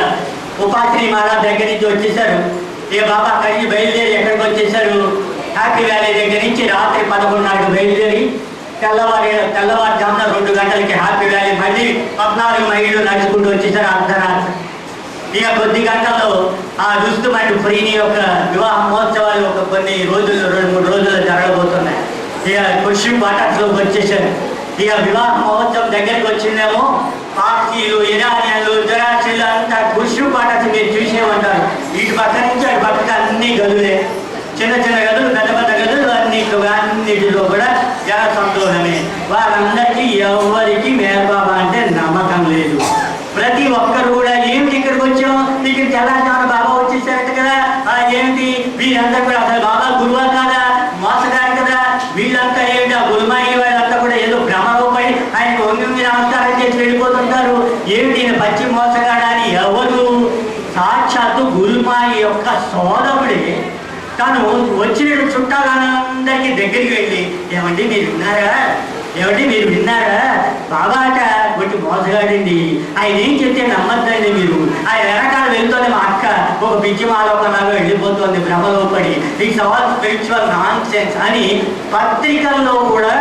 ఉపాశ్రీ మహారాజ్ దగ్గర నుంచి వచ్చేసారు. బాబా అక్కడి నుంచి బయలుదేరి ఎక్కడికి వచ్చేసారు, హ్యాపీ వ్యాలీ దగ్గర నుంచి రాత్రి 11:30కి బయలుదేరి తెల్లవారుజామున 2 గంటలకి హ్యాపీ వ్యాలీ మళ్ళీ 14 మైళ్ళు నడుచుకుంటూ వచ్చేసారు అర్ధరాత్రి. ఇక కొద్ది గంటల్లో ఆ రుస్తుమంటి ఫ్రీని యొక్క వివాహ మహోత్సవాలు ఒక కొన్ని రోజులు 2-3 రోజులు జరగబోతున్నాయి. ఇక ఖుషి బాటాస్లోకి వచ్చేసారు. ఇక వివాహ మహోత్సవం దగ్గరికి వచ్చిందేమో పార్సీలు, ఇరానియన్లు, జరాసీలు అంతా ఖుషి బాటాస్ మీరు చూసేమంటారు. ఇటు పక్క నుంచి అటు పక్కకి అన్ని గదులే, చిన్న చిన్న గదులు, పెద్ద పెద్ద గదులు, అన్నిటిలో కూడా జన సంతోషమే. వాళ్ళందరికీ ఎవరికి మేరబాబా అంటే నమ్మకం లేదు. ప్రతి ఒక్కరు కూడా ఏమిటి ఇక్కడికి వచ్చాం, ఇక్కడికి తెల్లారుజామున బాబా వచ్చేసారట కదా, ఏమిటి వీళ్ళంతా కూడా అసలు బాబా గురువా కాదా, మోసగారు కదా, వీళ్ళంతా ఏమిటి ఆ గురుమాయి వాళ్ళంతా కూడా ఏదో భ్రమలో పడి ఆయనకు వంగి నమస్కారం చేసి వెళ్ళిపోతుంటారు, ఏమిటి ఈయన పచ్చి మోసగాడని. ఎవరు, సాక్షాత్తు గురుమాయి యొక్క సోదరుడే తను వచ్చిన చుట్టాలందరికీ దగ్గరికి వెళ్ళి, ఏమండి మీరు విన్నారా, బాబా అట కొట్టి మోసగాడండి, ఆయన ఏం చెప్తే నమ్మద్దండి మీరు, ఆయన వెనకాల వెళ్తోంది మా అక్క ఒక పిచ్చి మాలోకలాగా వెళ్ళిపోతుంది భ్రమలో పడి, it's all spiritual non sense అని పత్రికల్లో కూడా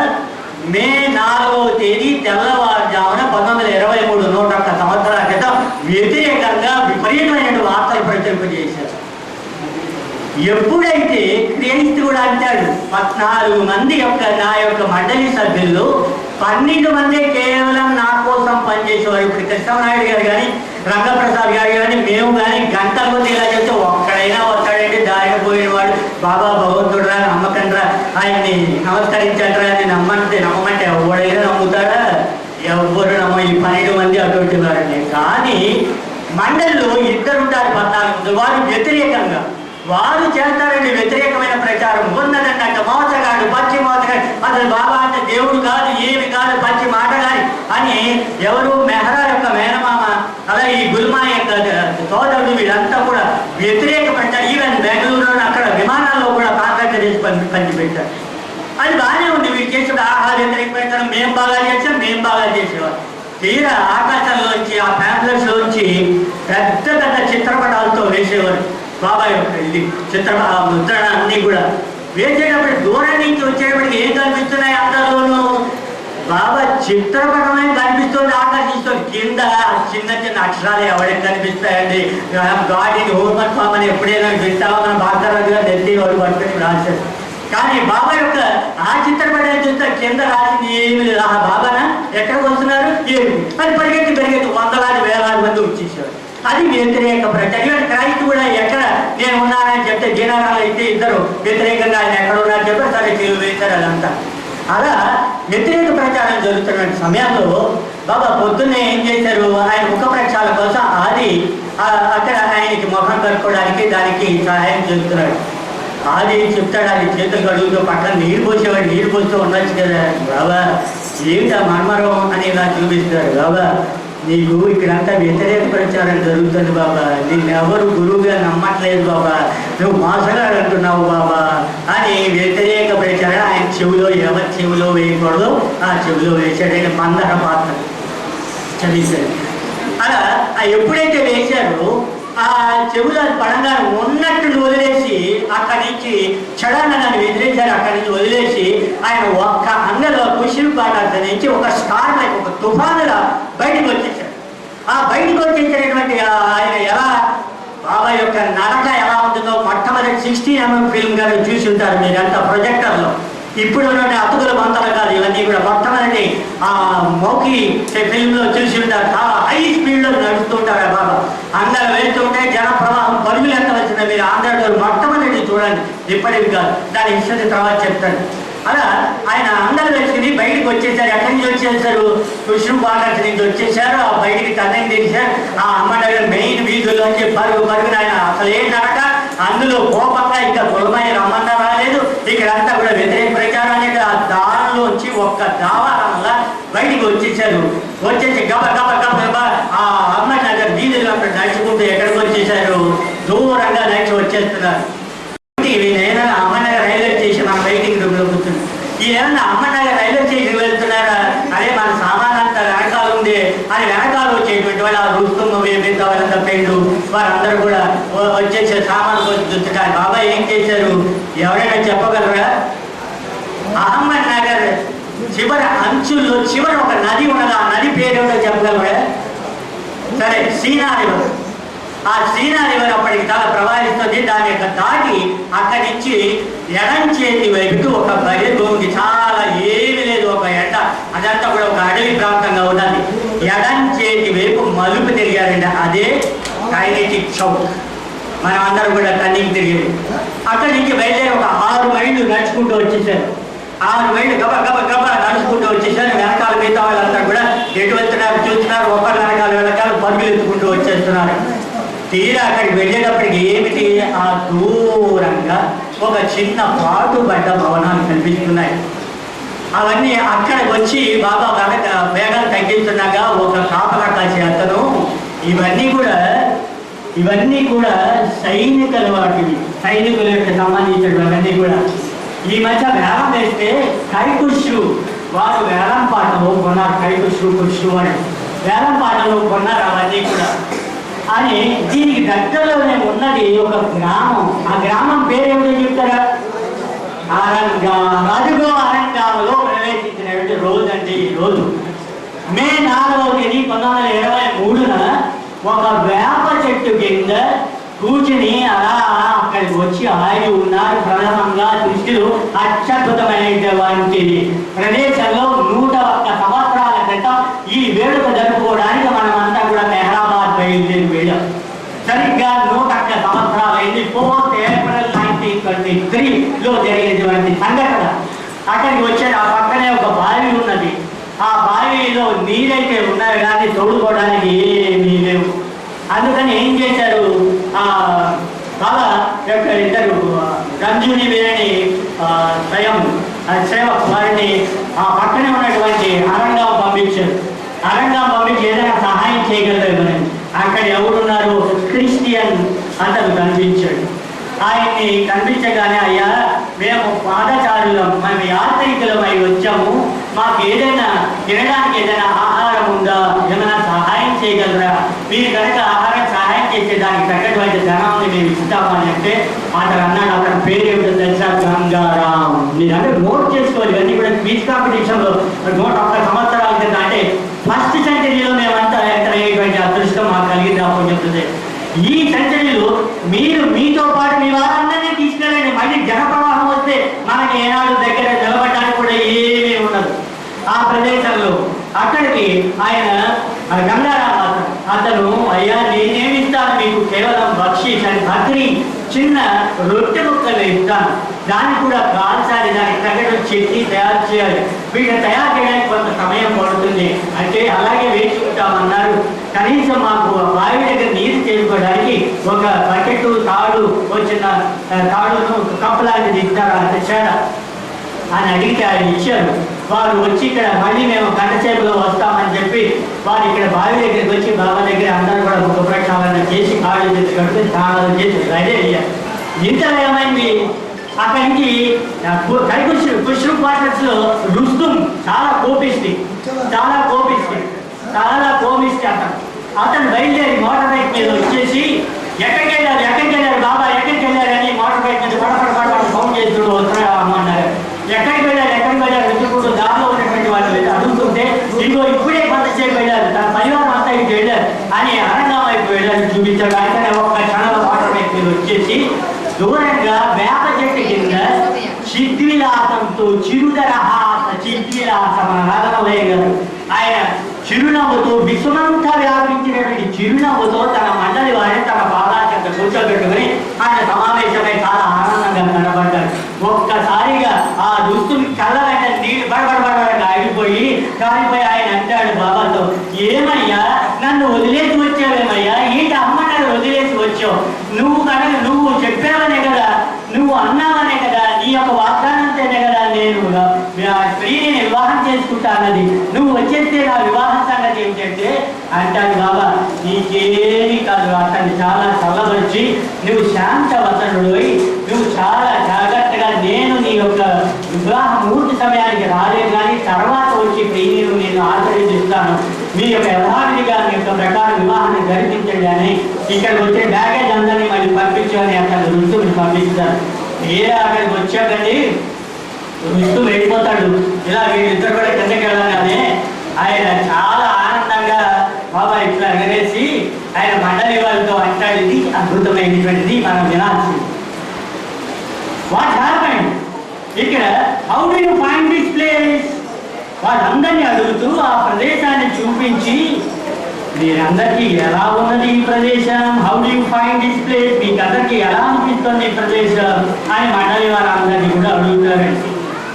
మే 4వ తేదీ తెల్లవారుజామున 1923 101 సంవత్సరాల క్రితం వ్యతిరేకంగా విపరీతమైన వార్తలు ప్రచురింపజేశారు. ఎప్పుడైతే క్రైస్తవుడు అంటాడు 14 మంది నా యొక్క మండలి సభ్యుల్లో 12 మంది కేవలం నా కోసం పనిచేసేవారు. ఇప్పుడు కృష్ణనాయుడు గారు కానీ, రంగప్రసాద్ గారు కానీ, మేము కానీ గంటల కొద్ది ఇలా చెప్తే ఒక్కడైనా వస్తాడంటే దారిన పోయిన వాడు బాబా భగవంతుడురా నమ్మకండ్రా ఆయన్ని నమస్కరించండిరా అని నమ్మమంటే ఎవడైనా నమ్ముతాడా? ఎవ్వరు నమ్మ. ఈ 12 మంది అటువంటి వారండి. కానీ మండలిలో 2 ఉంటారు 14 వారు వ్యతిరేకంగా వారు చేస్తారండి వ్యతిరేకమైన ప్రచారం. ఉన్నదండి అక్క మోసగాడు, పచ్చి మోసగాడు, అసలు బాబా అంటే దేవుడు కాదు, ఏమి కాదు, పచ్చి మాటగాని అని ఎవరు మెహరా యొక్క మేనమామ అలాగే ఈ గుల్మా యొక్క సోదరుడు వీళ్ళంతా కూడా వ్యతిరేక ప్రచారం. ఈవెన్ బెంగళూరులో అక్కడ విమానాల్లో కూడా కాంట్రాక్ట్ చేసి పంచిపెట్టారు. అది బాగానే ఉంది. వీళ్ళు చేసేప్పుడు ఆహా వ్యతిరేక ప్రచారం మేము బాగా చేసేవారు. తీరా ఆకాశంలోంచి ఆ ప్యాంప్లెట్స్లోంచి పెద్ద పెద్ద చిత్రపటాలతో వేసేవారు బాబా యొక్క ఇది ముద్రణ అన్నీ కూడా వేసేటప్పుడు దూరం నుంచి వచ్చేటప్పటికి ఏం కనిపిస్తున్నాయి అందరిలోనూ? బాబా చిత్రపటమే కనిపిస్తుంది, ఆకర్షిస్తుంది. కింద చిన్న చిన్న అక్షరాలు ఎవరికి కనిపిస్తాయండి? గాడిని హోంవర్క్ ఫామ్ అని ఎప్పుడైనా వింటావా? మన భారతరాజుగా నెత్తి వాడు పట్టుకుని రాశారు. కానీ బాబా యొక్క ఆ చిత్రపటాన్ని చూస్తే కింద రాసింది ఏమి లేదు. ఆ బాబానా ఎక్కడికి వస్తున్నారు ఏమి అది పరిగెత్తి వందలాది వేలాది మంది వచ్చేసారు. అది వ్యతిరేక ప్రచారం. క్రైస్తు కూడా ఎక్కడ నేను ఉన్నానని చెప్తే జీనారాలు అయితే ఇద్దరు వ్యతిరేకంగా ఆయన ఎక్కడ ఉన్నారని చెప్పి సరే తీరు వేశారు. అదంతా అలా వ్యతిరేక ప్రచారం జరుగుతున్న సమయంలో బాబా పొద్దున్నే ఏం చేశారు? ఆయన ముఖ ప్రక్షాళన కోసం అది అక్కడ ఆయనకి ముఖం కట్టుకోవడానికి దానికి సహాయం చేస్తున్నాడు. అది చెప్తాడు, అది చేతులు కడుగుతూ పక్కన నీరు పోసేవాడు. నీరు పోస్తూ ఉండొచ్చు కదా బాబా, ఏమిటా మర్మరం అని ఇలా చూపిస్తాడు. బాబా నీకు ఇక్కడంతా వ్యతిరేక ప్రచారం జరుగుతుంది బాబా, నిన్ను ఎవరు గురువుగా నమ్మట్లేదు బాబా, నువ్వు మోసగాడు అంటున్నావు బాబా అని వ్యతిరేక ప్రచారం ఆయన చెవిలో ఎవరి చెవిలో వేయకూడదు ఆ చెవిలో వేసాడని మందర పాత్ర చదివాడు. అలా ఎప్పుడైతే వేశారో ఆ చెవులు పడంగా ఉన్నట్టు వదిలేసి అక్కడి నుంచి చడాలని వ్యతిరేకారు. అక్కడి నుంచి వదిలేసి ఆయన ఒక్క అందరూ కుషిల్ పాట నుంచి ఒక స్టార్ లైక్ ఒక తుఫానులా బయటకు వచ్చేసాడు. ఆ బయటకు వచ్చేసినటువంటి ఆయన ఎలా బాబా యొక్క నడక ఎలా ఉంటుందో మొట్టమొదటి 16mm ఫిల్మ్ గారు చూసి ఉంటారు మీరంతా ప్రొజెక్టర్లో. ఇప్పుడు ఉన్నటువంటి అతుకుల మంతలు కాదు ఇవన్నీ కూడా మొట్టమొదటి ఆ మౌకి ఫిల్మ్లో చూసి ఉంటారు. చాలా హై స్పీడ్లో నడుస్తుంటారు బాబా. అందరూ వెళ్తుంటే జన ప్రవాహం పరుగులు ఎత్తవలసిన మీరు ఆంధ్రలో మొట్టమొదటి చూడండి, ఇప్పటికి కాదు. దాని హిస్టరీ తర్వాత చెప్తాను. అలా ఆయన అందరూ వెళ్తుని బయటకు వచ్చేసారు. ఎక్కడి నుంచి వచ్చేసారు? కృష్ణ బాలరాజు నుంచి వచ్చేసారు. ఆ బయటికి తనని తెరిచారు. ఆ అమ్మ దగ్గర మెయిన్ వీధుల్లోంచి పరుగున ఆయన అసలు ఏం నడక అందులో కోపంగా ఇంకా కులమై రమ్మన్నా రాలేదు. ఇక్కడంతా కూడా వ్యతిరేక ప్రచారానికి ఆ దారిలోంచి ఒక్క దావారంలా బయటికి వచ్చేసారు. వచ్చేసి గబ ఆ అమ్మ నగర్ వీధులు అక్కడ నడుచుకుంటూ ఎక్కడికి వచ్చేసారు? దూరంగా నడిచి వచ్చేస్తున్నారు. నేనా అమ్మనగర్ రైల్వే స్టేషన్ మన వెయిటింగ్ రూమ్ లో కూర్చుంది. ఈయన అమ్మనగర్ రైల్వే స్టేషన్ వెళ్తున్నారా? అదే మన సామాన్ అంతా వెనకాల ఉంది అని వెనకాల వచ్చేటువంటి వాళ్ళు ఆ రుస్తుమ్మ మిగతా వాళ్ళంతా పెండు వారందరూ కూడా వచ్చేసే సామాన్ కోసం చూస్తున్నారు. బాబా ఏం చేశారు ఎవరైనా చెప్పగలరా? అహ్మద్ నగర్ చివరి అంచుల్లో చివరి ఒక నది ఉన్నది. ఆ నది పేరు చెప్పగలరా? సరే, సీనా రివర్. ఆ సీనా రివర్ అప్పటికి చాలా ప్రవహిస్తుంది. దాని యొక్క దాటి అక్కడి నుంచి ఎడం చేతి వైపుకి ఒక బయలు భూమికి చాలా ఏమి లేదు, ఒక ఎండ అదంతా కూడా ఒక అడవి ప్రాంతంగా ఉన్నది. ఎడం చేతి వైపు మలుపు తిరిగారండి, అదే కైనెటిక్ చౌక్. మనం అందరూ కూడా టర్నింగ్ తిరిగేది. అక్కడి నుంచి బయలుదేరి ఒక 6 మైళ్ళు నడుచుకుంటూ వచ్చేసారు. 6 మైళ్ళు గబ నడుచుకుంటూ వచ్చేసారు. వెనకాల మిగతా వాళ్ళంతా కూడా ఎటు వెళ్తున్నారు చూస్తున్నారు. ఒకరి వెనకాల పరుగులు ఎత్తుకుంటూ వచ్చేస్తున్నారు. తీరా అక్కడికి వెళ్ళేటప్పటికి ఏమిటి? ఆ దూరంగా ఒక చిన్న పాటుబడ్డ భవనాలు కనిపిస్తున్నాయి. అవన్నీ అక్కడికి వచ్చి బాబా వేగం తగ్గిస్తున్నాగా ఒక కాపలా కాసే అతను ఇవన్నీ కూడా సైనికుల వాటివి, సైనికులకు సంబంధించినవన్నీ కూడా. ఈ మధ్య వేలం వేస్తే కైకుష్రు వారు వేలం పాటలు కొన్నారు. కైకుష్రు అని వేలం పాటలు కొన్నారు అవన్నీ కూడా. అని దీనికి దగ్గరలోనే ఉన్నది ఒక గ్రామం. ఆ గ్రామం పేరేమిటో చెప్తారా? అదుగో అరంగాములో ప్రవేశించినటువంటి రోజు అంటే ఈ రోజు మే 4వ తేదీ 1923న ఒక వేప చెట్టు కింద కూర్చుని అలా అక్కడికి వచ్చి ఆగి ఉన్నారు. ప్రథమంగా దృష్టిలో అత్యద్భుతమైనటువంటి ప్రదేశంలో 101 సంవత్సరాల క్రితం ఈ వేడుక జరుపుకోవడానికి మనమంతా కూడా మెహరాబాద్ బయలుదేరి వెళ్ళాం. సరిగ్గా 101 సంవత్సరాలు అయింది. 4th April 1923 బావిలో జరిగినటువంటి సంఘటన. అక్కడికి వచ్చాడు. ఆ పక్కనే ఒక బావి ఉన్నది. ఆ బావిలో నీరైతే ఉన్నాయి కానీ తోడుకోవడానికి ఏమీ లేవు. అందుకని ఏం చేశారు, బాబా యొక్క ఇద్దరు రంజుని వీరని స్వయం సేవకు వారిని ఆ పక్కనే ఉన్నటువంటి అరంగం పంపించారు. అరంగం పంపించి ఏదైనా సహాయం చేయగలరు. అక్కడ ఎవరున్నారు, క్రిస్టియన్ అతను కనిపించాడు. ఆయన్ని కనిపించగానే, అయ్యా మేము పాదచారులం, మేము యాత్రికులమై వచ్చాము, మాకు ఏదైనా తినడానికి ఏదైనా ఆహారం ఉందా, ఏమైనా సహాయం చేయగలరా, మీరు కనుక ఆహారం సహాయం చేసేదానికి తగ్గటువంటి ధనాన్ని మేము ఇస్తామని అంటే అతను అన్నాడు. అతని పేరు ఏమిటో తెలుసా, గంగారాం. మీరంటే నోట్ చేసుకోవాలి. ఇవన్నీ కూడా క్విజ్ కాంపిటీషన్లో నోట్ ఒక్క సంవత్సరాల క్రితం అంటే ఫస్ట్ సెంచరీలో మేమంతా ఎంటర్ అయ్యేటువంటి అదృష్టం మాకు కలిగింది. అప్పుడు చెప్తుంది, ఈ సెంచరీలో మీరు మీతో పాటు మీ వారందరినీ తీసుకెళ్ళండి. మళ్ళీ జనప్రవాహం వస్తే మనకి ఏనాడు దగ్గర నిలబడడానికి కూడా ఏమీ ఉండదు ఆ ప్రదేశంలో. అక్కడికి ఆయన గంగారాం అతను, అయ్యా నేనేమిస్తాను మీకు, కేవలం బక్షీష్ అని బక్రీ చిన్న రొట్టె ముక్కలు ఇస్తాను, దాన్ని కూడా కాల్చాలి, దానికి తగ్గట్టు చట్నీ తయారు చేయాలి, వీటిని తయారు చేయడానికి కొంత సమయం పడుతుంది అంటే అలాగే వేసుకుంటామన్నారు. కనీసం మాకు బావి దగ్గర నీరు చేసుకోవడానికి ఒక బకెట్ తాడు, వచ్చిన తాడును కప్పు లాంటిది ఇస్తారా తెచ్చాడా అని అడిగితే ఆయన ఇచ్చారు. వారు వచ్చి ఇక్కడ మళ్ళీ మేము గంటసేపులో వస్తామని చెప్పి వారు ఇక్కడ బావి దగ్గరికి వచ్చి బాబా దగ్గర అందరూ కూడా ఒక ప్రక్షాళన చేసి కాళ్ళు చేసి కడుపుని స్నానాలు చేసి రెడీ అయ్యారు. ఇంతలో ఏమైంది, అక్కడి నుంచి ఖుష్రు క్వార్టర్స్ లో రుస్తుం చాలా కోపిస్తే అతను బయలుదేరి మోటార్ బైక్ మీద వచ్చేసి ఎక్కడికి వెళ్ళారు బాబా ఎక్కడికి వెళ్ళారు అని మోటార్ బైక్ మీద పడపడ ఫోన్ చేస్తుడు వస్తున్నామన్నారు. ఎక్కడికి వెళ్ళారు వెతుకుంటూ దారిలో ఉన్నటువంటి వాళ్ళు అడుగుతుంటే ఇంకో ఇప్పుడే కొంతసేపు వెళ్ళారు, తన పరివారం అంతా ఇటు వెళ్ళారు అని అరంగం వైపు వెళ్ళారు చూపించాడు. ఆయన ఒక్క క్షణంలో మోటార్ బైక్ మీద వచ్చేసి దూరంగా వేప చెట్టు కింద చిద్విలాసంతో చిద్విలాసం రాగలవేయగలరు. ఆయన చిరునవ్వుతో విశ్వమంతా వ్యాపించినటువంటి చిరునవ్వుతో తన మండలి వారిని తన పాదాచంత కూర్చోబెట్టుకుని ఆయన సమావేశమై చాలా ఆనందంగా కనబడ్డారు. ఒక్కసారిగా ఆ దుస్తుని కళ్ళ వెంట నీళ్లు బడబడబడగా ఆగిపోయి కాలిపోయి ఆయన అంటాడు బాబాతో, ఏమయ్యా నన్ను వదిలేసి వచ్చావేమయ్యా, ఏంటి అమ్మని వదిలేసి వచ్చావు, నువ్వు చెప్పావనే కదా, నువ్వు అన్నావనే కదా, నీ యొక్క వాగ్దానంతోనే కదా నేను స్త్రీని వివాహం చేసుకుంటా అన్నది, నువ్వు వచ్చేస్తే నా వివాహం సంగతి ఏమిటంటే అంటాడు బాబా నీకేమీ కాదు, అతన్ని చాలా చల్లబరిచి నువ్వు శాంతవతనుడు, నువ్వు చాలా జాగ్రత్తగా నేను నీ యొక్క వివాహ ముహూర్త సమయానికి రాలేదు కానీ తర్వాత వచ్చి ప్రియుని నేను ఆచరించిస్తాను, మీ యొక్క యథావిధిగా మీ యొక్క ప్రకారం వివాహాన్ని జరిపించండి అని ఇక్కడికి వచ్చే బ్యాగేజ్ అందరినీ మళ్ళీ పంపించని అక్కడ రుస్తుని పంపిస్తారు. అక్కడికి వచ్చాకండి రుస్తు వెళ్ళిపోతాడు. ఇలా వీళ్ళిద్దరు కూడా కిందకి వెళ్ళగానే ఆయన చాలా ఆనందంగా బాబా ఇట్లా ఎగరేసి ఆయన మండలి వాళ్ళతో అంటాడు, ఇది అద్భుతమైనటువంటిది, మనం వినాల్సింది. వాట్ హ్యాపెండ్ ఇక్కడ, how do you find this place, వాళ్ళందరినీ అడుగుతూ ఆ ప్రదేశాన్ని చూపించి మీరందరికీ ఎలా ఉన్నది ఈ ప్రదేశం, how do you find this place, మీకు అందరికీ ఎలా అనిపిస్తుంది ఈ ప్రదేశం అని మండలి వారందరినీ కూడా అడుగుతారండి.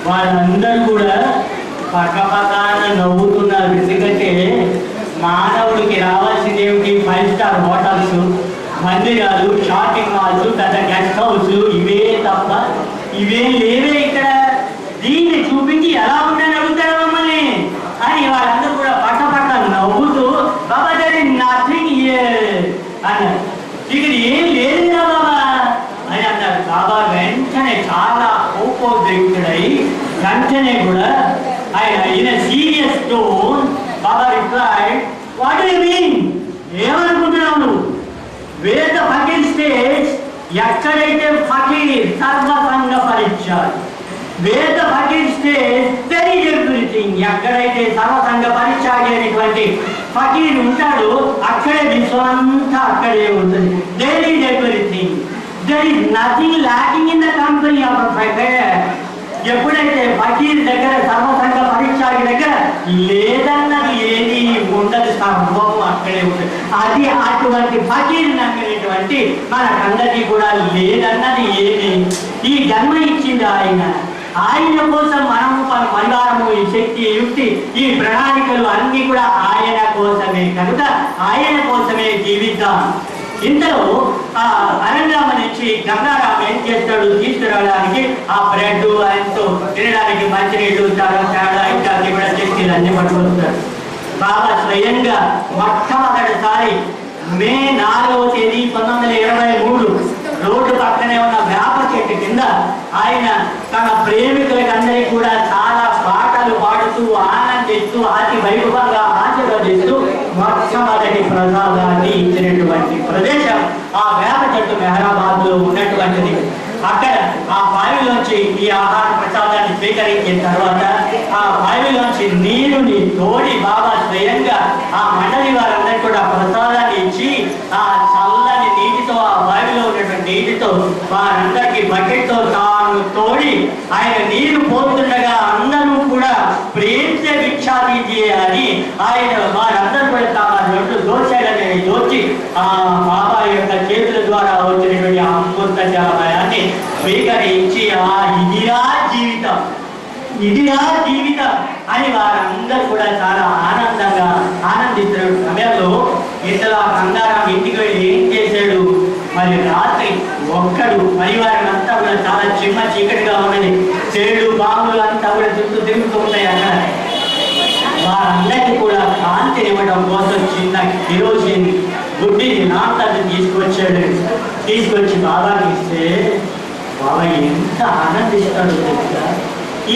వాళ్ళందరూ కూడా పక్కపక్కన నవ్వుతున్నారు. ఎందుకంటే మానవుడికి రావాల్సింది ఏమిటి, 5 స్టార్ హోటల్స్, మందిరాలు, షాపింగ్ మాల్స్, పెద్ద గెస్ట్ హౌస్, ఇవే తప్ప ఇవేం లేవే ఇక్కడ, దీన్ని చూపించి ఎలా ఉందని అడుగుతారు మమ్మల్ని అని వాళ్ళందరూ కూడా పక్క నవ్వుతూ బాబా గారి నథింగ్ అన్నారు. ఇక్కడ ఏం లేదు కదా బాబా అని అన్నారు. బాబా వెంటనే చాలా కోపోద్రిక్తుడై వెంటనే కూడా ఆయన in serious tone Baba replied, what do you mean, ఏమనుకుంటున్నావు నువ్వు, వేర్ ద ఫకీర్ స్టేజ్, ఎక్కడైతే ఫకీర్ సర్వసంగ పరిత్యాగి, where the fakir stage there is everything, ఎక్కడైతే సర్వసంగ పరిత్యాగి అనేటువంటి ఫకీర్ ఉంటాడు అక్కడే విశ్వమంతా అక్కడే ఉంటుంది. There is everything, there is nothing lacking in the company of a fakir. ఎప్పుడైతే ఫకీర్ దగ్గర సర్వసంగ పరిత్యాగి దగ్గర లేదన్నది ఏది ఉండదు, సర్వం అక్కడే ఉంటుంది. అది అటువంటి ఫకీర్ నమ్మినటువంటి మనకందరికీ కూడా లేదన్నది ఏమి? ఈ జన్మ ఇచ్చింది ఆయన కోసం మనము పరివారము, ఈ శక్తి, యుక్తి, ఈ ప్రణాళికలు అన్ని కూడా ఆయన కోసమే కనుక ఆయన కోసమే జీవిద్దాం. ఇంతలో ఆ అరణ్యామ నుంచి గంగారాం ఏం చేస్తాడు, తీసుకురావడానికి ఆ బ్రెడ్ ఆయనతో తినడానికి మంచినీళ్ళు, తేడా ఇట్లాంటి కూడా చట్నీలు అన్ని పట్టుకొస్తాడు. బాబా స్వయంగా మొట్టమొదటిసారి మే 4వ తేదీ 1923 రోడ్డు పక్కనే ఉన్న వేప చెట్టు కింద ఆయన తన ప్రేమికులకందరికీ కూడా చాలా పాటలు పాడుతూ ఆనందిస్తూ అతి వైభవంగా ఆశీర్వదిస్తూ మొట్టమొదటి ప్రసాదాన్ని ఇచ్చినటువంటి ప్రదేశం ఆ వేప చెట్టు మెహరాబాద్ లో ఉన్నటువంటిది. అక్కడ ఆ బావిలోంచి ఈ ఆహార ప్రసాదాన్ని స్వీకరించిన తర్వాత ఆ బావిలోంచి నీరుని తోడి బాబా స్వయంగా ఆ మండలి వారందరూ కూడా ప్రసాదాన్ని ఇచ్చి ఆ చల్లని నీటితో, ఆ బావిలో ఉన్నటువంటి నీటితో వారందరికీ బకెట్తో తాను తోడి ఆయన నీరు పోతుండగా అందరూ కూడా ప్రేమించే భిక్షాదీజీ అని ఆయన వారందరూ కూడా తమ రెండు దోషాలని దోచి ఆ బాబా యొక్క చేతుల ద్వారా వచ్చినటువంటి అమృత జలమయాన్ని స్వీకరించి ఇదిరా జీవితం, ఇదిరా జీవితం అని వారందరూ కూడా చాలా ఆనందంగా ఆనందిస్తున్న సమయంలో ఇంతలో గంగారాం ఇంటికి వెళ్ళి ఏం చేశాడు, మరి రాత్రి ఒక్కడు పరివారం అంతా కూడా చాలా చిమ్మ చీకటిగా ఉన్నది, చెడు బాంబులు అంతా కూడా చుట్టూ తిరుగుతూ ఉంటాయి. అక్కడ వారందరికీ కూడా కాంతినివ్వడం కోసం చిన్న కిరోసిన్ గుడ్డిని నాటని తీసుకొచ్చి బాబాకి ఇస్తే బాబా ఎంత ఆనందిస్తాడు తెలుసా.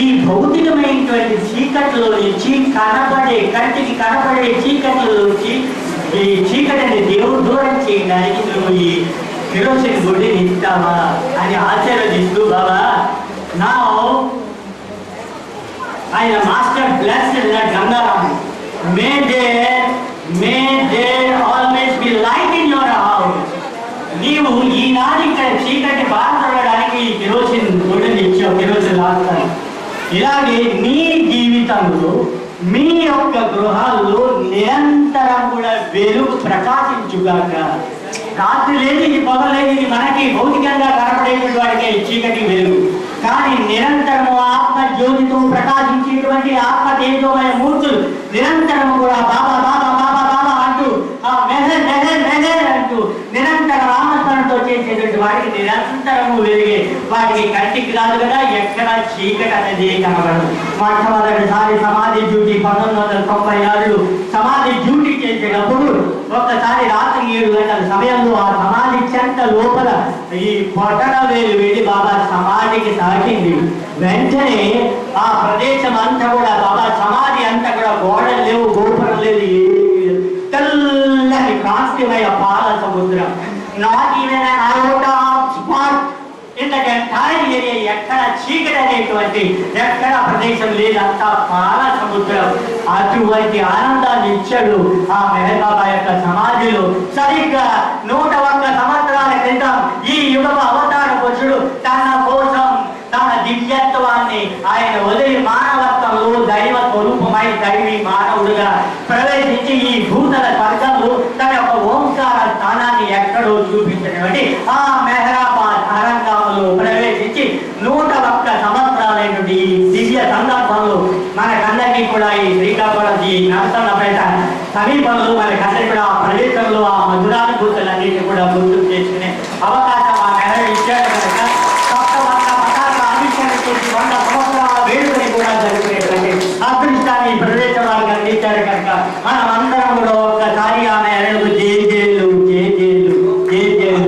ఈ భౌతికమైనటువంటి చీకట్లో నుంచి కంటికి కనపడే చీకట్లో నుంచి ఈ చీకటిని దేవుడు దూరం చేయడానికి నువ్వు ఈ కిరోసిన్ గుడ్డిని ఇస్తావా అని ఆశీర్వదిస్తూ బాబా నా ఆయన master blessed that Gangaram. May there always be light in your house. నీవు ఈనాడు ఇక్కడ చీకటి బాధపడడానికి ఈ కిరోసిన్ గుడ్డని ఇచ్చావు, కిరోసిన్ రాస్తాను. ఇలాగే మీ జీవితంలో మీ యొక్క గృహాల్లో నిరంతరం కూడా వెలుగు ప్రకాశించుగాక. రాత్రి లేదు, ఇది పొగలేదు, ఇది మనకి భౌతికంగా కనపడేటువంటి వాడికే చీకటి వెలుగు. కానీ నిరంతరము ఆత్మ జ్యోతితో ప్రకాశించేటువంటి ఆత్మ తేజోమయ మూర్తులు నిరంతరము కూడా బాబా బాబా బాబా బాబా అంటూ ఆ మెహర్ మెహర్ మెహర్ అంటూ నిరంతర నామస్మరణతో చేసేటువంటి వాడికి నిరంతరము వెలిగే, వాటికి కంటికి రాదు కదా, ఎక్కడ చీకటి అనేది కనబడదు. మొట్టమొదటిసారి సమాధి డ్యూటీ 1996 సమాధి డ్యూటీ చేసేటప్పుడు ఒక్కసారి రాత్రి 7 గంటల సమయంలో ఆ సమాధి చెంత లోపల ఈ పొట్టన వేలు వెళ్ళి బాబా సమాధికి తాకింది. వెంటనే ఆ ప్రదేశం అంతా కూడా బాబా సమాధి అంతా కూడా గోడలు లేవు, గోపురం లేదు, తెల్లని కాంతిమయ పాల సముద్రం. Not even an iota of spark in the entire area. ఎక్కడ చీకటి అనేటువంటి ఎక్కడ ప్రదేశం లేదు, అంతా పాల సముద్రం. అటువంటి ఆనందాన్ని ఇచ్చాడు ఆ మెహర్ బాబా యొక్క సమాధిలో. సరిగ్గా 101 సంవత్సరాల క్రితం ఈ యుగ అవతార పురుషుడు తన కోసం తన దివ్యత్వాన్ని ఆయన వదిలి మానవత్వంలో దైవ స్వరూపమై దైవీ మానవుడుగా ప్రవేశించి ఈ భూతల స్వర్గంలో తన యొక్క ఓంకార స్థానాన్ని ఎక్కడో చూపించినటువంటి ఆ మెహరాబాద్ అరంగంలో ప్రవేశించి 101 సంవత్సరాలైనటువంటి ఈ దివ్య సందర్భంలో మనకందరికీ కూడా ఈ శ్రీకాకుళం ఈ నరసన్నపేట సమీపంలో మనకందరికీ కూడా ఆ ప్రదేశంలో ఆ మధురానుభూతులన్నింటినీ కూడా గుర్తు చేసుకునే అవకాశం ఆ మెహర్ ఇచ్చాడు కనుక 100 సంవత్సరాల వేడుకని కూడా జరుపుకునేటువంటి అదృష్టాన్ని ఈ ప్రదేశం వాళ్ళకి అందించారు కనుక మనం అందరం కూడా ఒక్కసారి ఆమె ఎరడుకు జేజేలు జేజేలు జేజేలు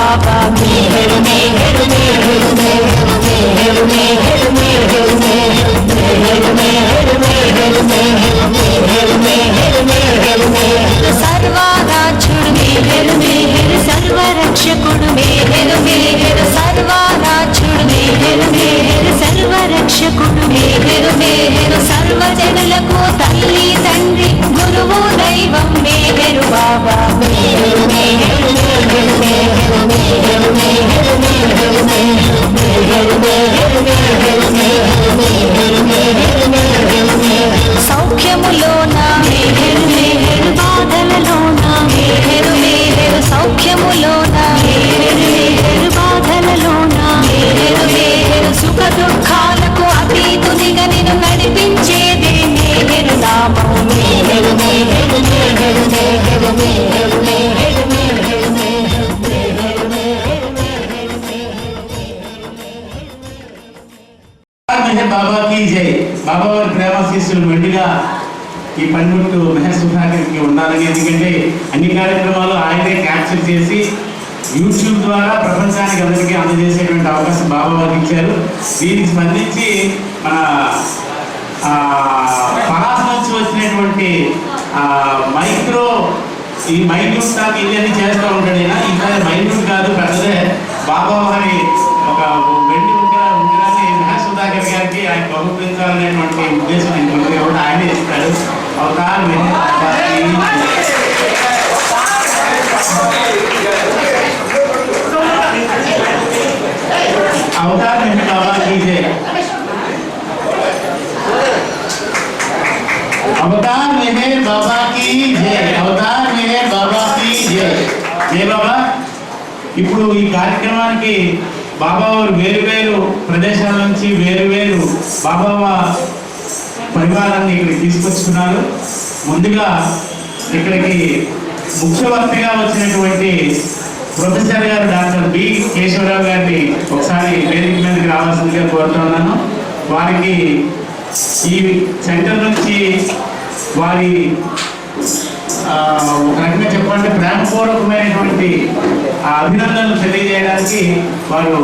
బాబా మేహరు మేహరు మేహరు మేహరు మేహరు మేహరు మేహరు మేహరు మేహరు మేహరు మేహరు మేహరు మేహరు మేహరు సర్వరాక్షుడు మేహరు మేహరు సర్వరక్షకుడు మేహరు మేహరు సర్వరాక్షుడు మేహరు మేహరు సర్వరక్షకుడు మేహరు మేహరు సర్వజనులకు తల్లి తండ్రి గురువు దైవం మేహరు బాబా మేహరు మేహరు మేహరు మేహరు మేహరు మేహరు మేహరు మేహరు మేహరు మేహరు మేహరు మేహరు మేహరు మేహరు సౌఖ్యములోన మేహరు మేహరు బాధలలోన మేహరు మేహరు సౌఖ్యములోన మేహరు మేహరు బాధలలోన మేహరు మేహరు సుఖ దుఃఖాలకు అతీతునిగా నిన్ను నడిపించేదే మేహరు నామం మేహరు మేహరు మేహరు మేహరు మేహరు మేహరు మేహరు బాబా की जय బాబా వారి ప్రేమాశీస్సులు మెండుగా ఈ పనిముట్టు మెహర్ సుధాకర్కి ఉండాలని, ఎందుకంటే అన్ని కార్యక్రమాలు ఆయనే క్యాప్చర్ చేసి యూట్యూబ్ ద్వారా ప్రపంచానికి అందరికీ అందజేసేటువంటి అవకాశం బాబా వారికి ఇచ్చారు. దీనికి స్పందించి మన పరాస్ నుంచి వచ్చినటువంటి మైక్రో ఈ మైన్యూట్ దాకా ఇవన్నీ చేస్తూ ఉంటాడు. ఇంకా మైన్యూట్ కాదు, పెద్దదే. బాబా వారి ఒక వెండి ఉండాలని మెహర్ సుధాకర్ గారికి ఆయన బహుకరించాలనేటువంటి ఉద్దేశం ఇంకొకటి కూడా ఆయనే ఇస్తాడు. అవతార్ అవతార్ మెహర్ బాబా की जय అవతార్ మెహర్ బాబా की जय అవతార్ మెహర్ బాబా की जय జై బాబా. ఇప్పుడు ఈ కార్యక్రమానికి బాబా వారు వేరు వేరు ప్రదేశాల నుంచి వేరు వేరు బాబా పరివారాన్ని ఇక్కడికి తీసుకొచ్చుకున్నారు. ముందుగా ఇక్కడికి ముఖ్యవర్తిగా వచ్చినటువంటి ప్రొఫెసర్ గారు డాక్టర్ బి కేశవరావు గారిని ఒకసారి వేదిక మీదకి రావాల్సిందిగా కోరుతున్నాను. వారికి ఈ సెంటర్ నుంచి వారి ఒక రకంగా చెప్పాలంటే ప్రేమపూర్వకమైనటువంటి అభినందనలు తెలియజేయడానికి వారు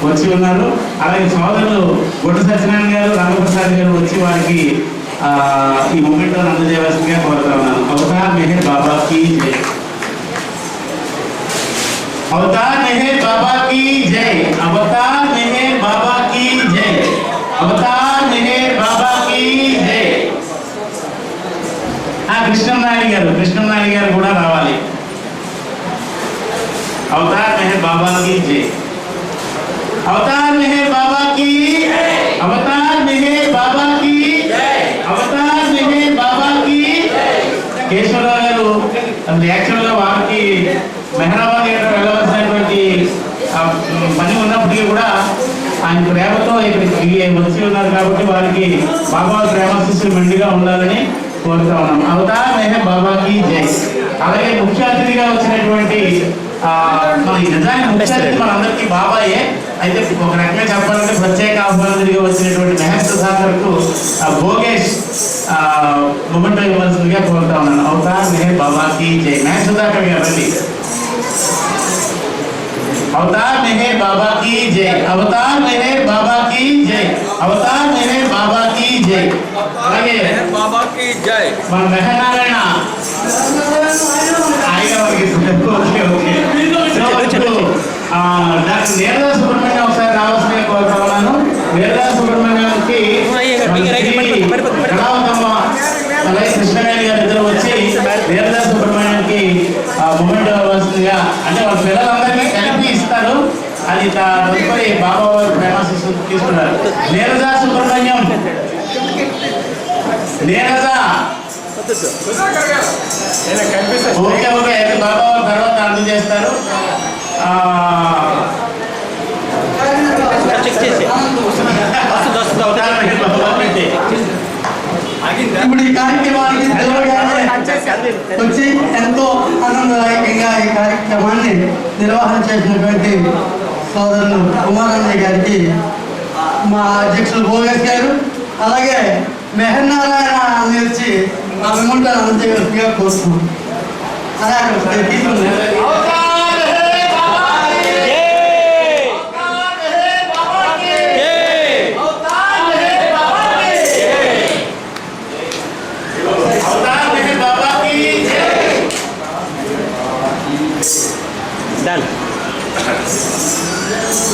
వచ్చి ఉన్నారు. అలాగే సోదరులు గొడ్డ సత్యనారాయణ గారు, రామప్రసాద్ గారు వచ్చి వారికి ఈ మూమెంట్ అందజేయవలసిందిగా కోరుతా ఉన్నాను. అవతార్ మెహర్ బాబా की जय అవతార్ మెహర్ బాబా की जय అవతార్ మెహర్ బాబా की जय అవతార్ మెహర్ బాబా की जय. కృష్ణనాయుడు గారు కూడా రావాలి. అవతార్ మెహర్ బాబా की जय అవతార్ మెహర్ బాబా की అవతార్ మెహర్ బాబా की అవతార్ మెహర్ బాబా की. కేశవరావు గారు యాక్చువల్గా వారికి మెహరాబాద్ వెళ్ళవలసినటువంటి పని ఉన్నప్పటికీ కూడా ఆయన ప్రేమతో ఇక్కడికి వచ్చి ఉన్నారు కాబట్టి వారికి బాబా ప్రేమాశిస్సులు మెండుగా ఉండాలని కోరుతా ఉన్నాం. అవతార్ మెహర్ బాబా की जय. అలాగే ముఖ్య అతిథిగా వచ్చినటువంటి నిజానికి ముఖ్య అతిథి మనందరికీ బాబాయే. అయితే ఒక రకంగా చెప్పాలంటే ప్రత్యేక ఆహ్వానితుడిగా వచ్చినటువంటి మెహర్ సుధాకర్కు భోగేష్ మొమెంటో ఇవ్వాల్సిందిగా కోరుతా ఉన్నాను. అవతార్ మెహర్ బాబా की जय. మెహర్ సుధాకర్ గారు రండి. అవతార్ మెహర్ బాబా की जय అవతార్ మెహర్ బాబా की जय అవతార్ మెహర్ బాబా की जय. అలాగే బాబా की जय మన మెహర్ నారాయణ డాక్టర్ నీరదా సుబ్రహ్మణ్యం ఒకసారి రావాల్సిందిగా కోరుతా ఉన్నాను. నీరదా సుబ్రహ్మణ్యానికి అలాగే కృష్ణవేణి గారు ఇద్దరు వచ్చి నీరదా సుబ్రహ్మణ్యానికి మూమెంట్ అవ్వాల్సిందిగా, అంటే వాళ్ళ పిల్లలందరినీ కలిపి ఇస్తారు. అది తదుపరి బాబా వారు ప్రేమాశిస్సు తీసుకున్నారు. నీరదా సుబ్రహ్మణ్యం నీరదా ఓకే ఓకే అయితే బాబా వారు తర్వాత అందజేస్తారు. ఇప్పుడు ఈ కార్యక్రమానికి వచ్చి ఎంతో ఆనందదాయకంగా ఈ కార్యక్రమాన్ని నిర్వహణ చేసినటువంటి సోదరులు కుమారన్నయ్య గారికి, మా అధ్యక్షులు భోగేష్ గారు, అలాగే మెహర్ నారాయణ అందించి ఆ విముంటాన్ని అందజేయవలసిగా కోరుతున్నాం. అదే అక్కడ తీసుకున్నాం.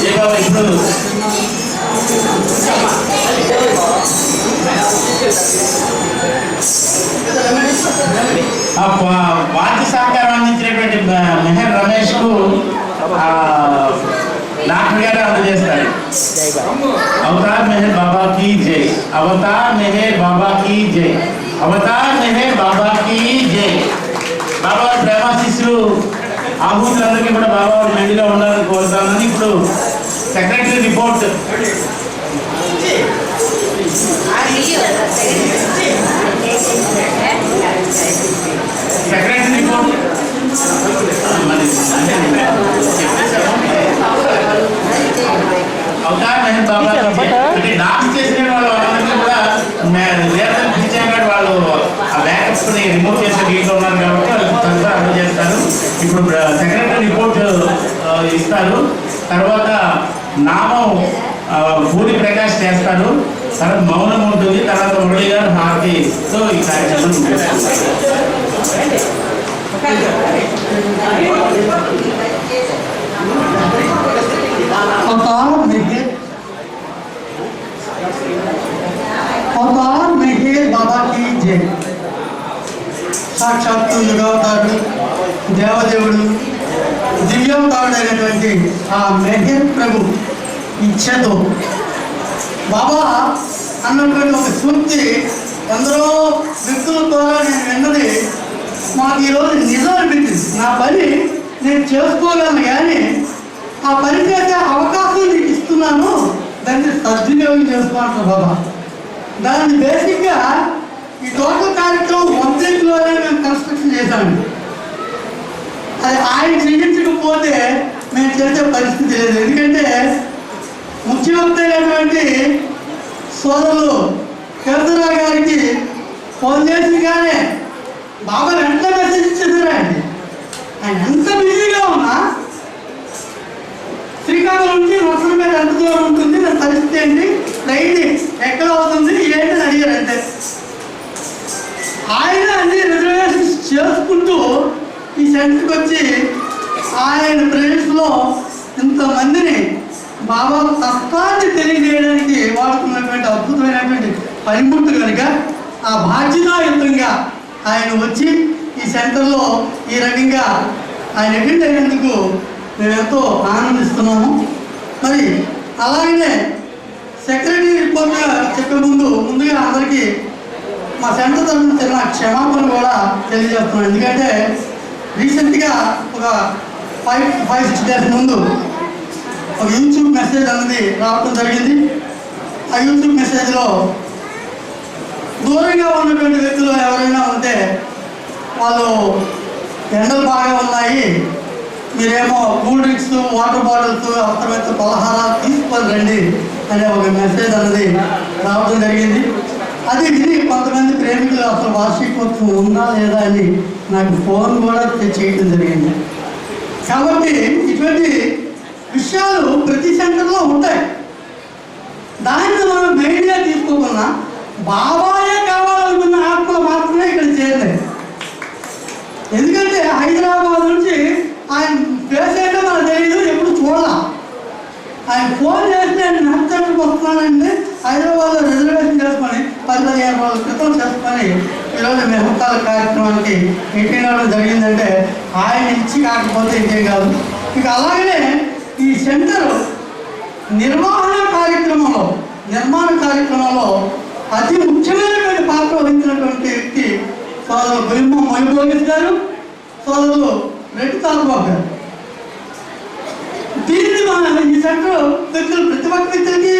ఏ బాబా ఇప్పుడు వాద్య సహకారం అందించినటువంటి మెహర్ రమేష్ కు డాక్టర్ గారు అందజేస్తారు. అవతార్ మెహర్ బాబా की जय, అవతార్ మెహర్ బాబా की जय, అవతార్ మెహర్ బాబా की जय. బాబా ప్రేమ శిష్యులు ఆహుతులందరికీ కూడా బాబా మెండిలో ఉండాలని కోరుతానని ఇప్పుడు secretary report. Secretary report Avatar Meher Baba అంటే డాన్స్ చేసిన వాళ్ళందరికీ కూడా వాళ్ళు ఆ బ్యాకప్స్ ని రిమూవ్ చేసే దీంట్లో ఉన్నారు కాబట్టి వాళ్ళు తొందరగా అమలు చేస్తారు. ఇప్పుడు సెక్రటరీ రిపోర్ట్ ఇస్తారు. తర్వాత నామం పూరి ప్రకాష్ చేస్తారు. తర్వాత మౌనం ఉంటుంది. తర్వాత మురళి గారు హారతితో ఈ కార్యక్రమం అవతార్ మెహర్ బాబా की जय. సాక్షాత్తు యుగావతారుడు, దేవదేవుడు, దివ్యావతారుడైనటువంటి ఆ మెహర్ ప్రభు ఇచ్ఛతో బాబా అన్నటువంటి ఒక సూక్తి ఎందరో వ్యక్తుల ద్వారా నేను విన్నది మాకు ఈరోజు నిజం అనిపించింది. నా పని నేను చేసుకోగలను, కానీ ఆ పని చేసే అవకాశం నీకు ఇస్తున్నాను, దాన్ని సద్వినియోగం చేసుకోంటారు బాబా. దాన్ని బేసిక్గా ఈ టోటల్ కార్యక్రమం 1 వీక్లోనే మేము కన్స్ట్రక్షన్ చేశాము. అది ఆయన చెల్లించకపోతే మేము చేసే పరిస్థితి లేదు. ఎందుకంటే ముఖ్యమంత్రి అయినటువంటి సోదరులు కేంద్రరావు గారికి ఫోన్ చేసి కానీ బాబా వెంటనే మెసేజ్ ఇచ్చేసారండి. ఆయన ఎంత బిజీగా ఉన్నా శ్రీకాకుళం నుంచి రొట్టెల మీద ఎంత దూరం ఉంటుంది, దాని పరిస్థితి ఏంటి, ట్రైన్ ఎక్కడ అవుతుంది ఏంటి అని అడిగారు. అంటే ఆయన అన్ని రిజర్వేషన్స్ చేసుకుంటూ ఈ సెంటర్కి వచ్చి ఆయన ప్రేయర్స్లో ఇంతమందిని బాబా తత్వాన్ని తెలియజేయడానికి వాడుతున్నటువంటి అద్భుతమైనటువంటి పనిముట్టు కనుక ఆ బాధ్యతాయుతంగా ఆయన వచ్చి ఈ సెంటర్లో ఈ రకంగా ఆయన అటెండ్ అయినందుకు మేము ఎంతో ఆనందిస్తున్నాము. మరి అలాగనే సెక్రటరీ రిపోర్ట్గా చెప్పే ముందుగా అందరికీ మా సెంటర్ తరఫున చిన్న క్షమాపణ కూడా తెలియజేస్తున్నాను. ఎందుకంటే రీసెంట్గా ఒక 5-6 days ముందు ఒక యూట్యూబ్ మెసేజ్ అన్నది రావడం జరిగింది. ఆ యూట్యూబ్ మెసేజ్లో దూరంగా ఉన్నటువంటి వ్యక్తులు ఎవరైనా ఉంటే వాళ్ళు ఎండలు బాగా ఉన్నాయి, మీరేమో కూల్ డ్రింక్స్, వాటర్ బాటిల్స్, అవసరమైతే పలహారాలు తీసుకొని రండి అనే ఒక మెసేజ్ అన్నది రావడం జరిగింది. అది విని కొంతమంది ప్రేమికులు అసలు వార్షికోత్సవం ఉందా లేదా అని నాకు ఫోన్ కూడా చేయడం జరిగింది. కాబట్టి ఇటువంటి విషయాలు ప్రతి సెంటర్లో ఉంటాయి. దాన్ని మనం మెయిన్గా తీసుకోకుండా బాబాయే కావాలనుకున్న ఆత్మలు మాత్రమే ఇక్కడ చేరలేదు. ఎందుకంటే హైదరాబాద్ నుంచి ఆయన ఫేస్ ఏంటో మనకు తెలియదు, ఎప్పుడు చూడాల. ఆయన ఫోన్ చేసి నేను నచ్చడానికి వస్తున్నానండి, హైదరాబాద్లో రిజర్వేషన్ చేసుకొని 10-15 రోజుల క్రితం చేసుకొని ఈరోజు మెహంతాల కార్యక్రమానికి మీటింగ్ అవ్వడం జరిగిందంటే ఆయన ఇచ్చి కాకపోతే ఇంకేం కాదు. ఇక అలాగనే ఈ సెంటర్ నిర్మాణ కార్యక్రమంలో అతి ముఖ్యమైనటువంటి పాత్ర వహించినటువంటి వ్యక్తి సోదరులు గురిమ్మ మైబోగేష్ గారు, సోదరులు రెడ్డి తాలబాబు గారు. దీన్ని మన ఈ సెంటర్ వ్యక్తులు ప్రతి ఒక్క వ్యక్తులకి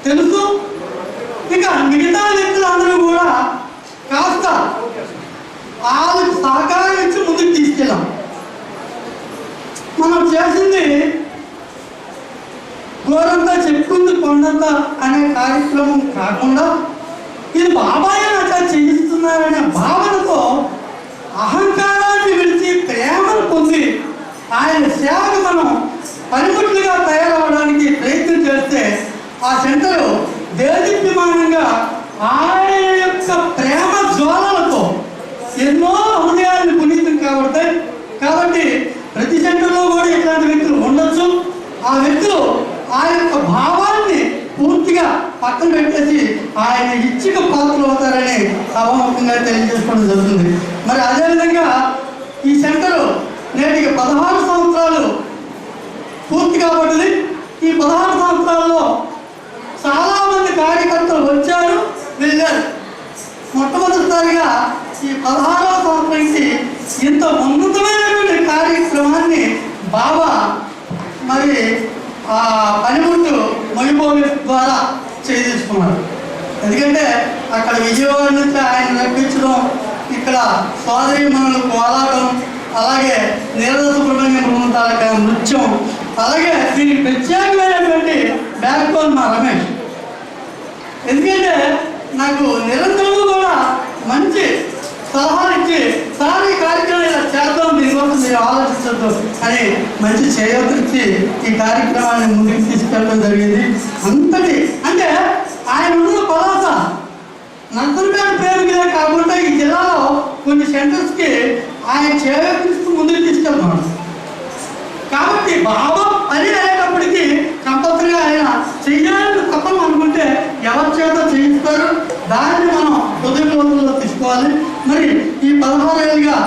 తెలుసు. ఇక మిగతా వ్యక్తులందరూ కూడా కాస్త వాళ్ళకి సహకారం ఇచ్చి ముందుకు తీసుకెళ్ళాం. మనం చేసింది ఘోరంగా చెప్పుకుంది కొండంత అనే కార్యక్రమం కాకుండా ఇది బాబాయ్ అట్లా చేయిస్తున్నారనే భావనతో అహంకారాన్ని విడిచి ప్రేమను పొంది ఆయన సేవకు మనం పనిముట్లుగా తయారవడానికి ప్రయత్నం చేస్తే ఆ సెంటర్ దేదీప్యమానంగా ఆయన యొక్క ప్రేమ జ్వాలలతో ఎన్నో హృదయాలను పునీతం కాబట్టి ప్రతి సెంటర్లో కూడా ఇట్లాంటి వ్యక్తులు ఉండొచ్చు. ఆ వ్యక్తులు ఆ యొక్క భావాన్ని పూర్తిగా పక్కన పెట్టేసి ఆయన ఇచ్చిక పాత్రలు అవుతారని సభాముఖంగా తెలియజేసుకోవడం జరుగుతుంది. మరి అదేవిధంగా ఈ సెంటర్ నేటికి 16 సంవత్సరాలు పూర్తి కాబట్టింది. ఈ 16 సంవత్సరాల్లో చాలామంది కార్యకర్తలు వచ్చారు, వెళ్ళారు. మొట్టమొదటిసారిగా ఈ 16వ సంవత్సరానికి ఇంత ఉన్నతమైనటువంటి కార్యక్రమాన్ని బాబా మరి ఆ పనిముట్టు మణిపోవి ద్వారా చేసుకున్నారు. ఎందుకంటే అక్కడ విజయవాడ నుంచి ఆయన రప్పించడం, ఇక్కడ సోదరి మనలు కోలాటం, అలాగే నీరద సుబ్రహ్మణ్యం బృందాల నృత్యం, అలాగే దీనికి ప్రత్యేకమైనటువంటి బ్యాక్ బోన్ మా రమేష్. ఎందుకంటే నాకు నిరంతరం కూడా మంచి సలహాలు ఇచ్చి సార్ ఈ కార్యక్రమం ఇలా చేద్దాం, దీనికోసం మీరు ఆలోచించద్దు అని మంచి చేయూతనిచ్చి ఈ కార్యక్రమాన్ని ముందుకు తీసుకెళ్ళడం జరిగింది. అంతటి అంటే ఆయన ఉన్న పలాస నర్సంపేట పేరు మీద కాకుండా ఈ జిల్లాలో కొన్ని సెంటర్స్కి ఆయన చేయూతనిస్తూ ముందుకు తీసుకెళ్తున్నాడు. కాబట్టి బాబా పని అయ్యేటప్పటికీ కంపల్సరిగా ఆయన చెయ్యాలని తప్పం అనుకుంటే ఎవరి చేత చేయిస్తారు, దాన్ని మనం హృదయంలో తీసుకోవాలి. మరి ఈ 16 ఏళ్ళుగా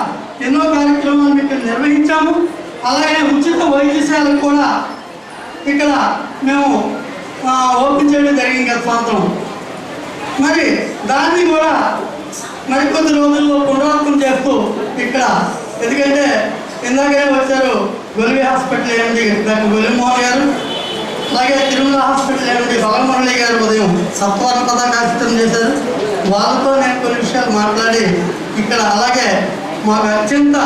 ఎన్నో కార్యక్రమాలు ఇక్కడ నిర్వహించాము. అలాగే ఉచిత వైద్యశాలను కూడా ఇక్కడ మేము ఓపెన్ చేయడం జరిగింది గత సంవత్సరం. మరి దాన్ని కూడా మరికొద్ది రోజుల్లో పునరావృతం చేస్తూ ఇక్కడ, ఎందుకంటే ఇందాకే వచ్చారు గొలివి హాస్పిటల్ ఏంటి డాక్టర్ గొలిమోహన్ గారు, అలాగే తిరుమల హాస్పిటల్ ఏంటి బలమురళి గారు ఉదయం సత్వర పతాకాశితం చేశారు. వాళ్ళతో నేను కొన్ని విషయాలు మాట్లాడి ఇక్కడ, అలాగే మాకు అత్యంత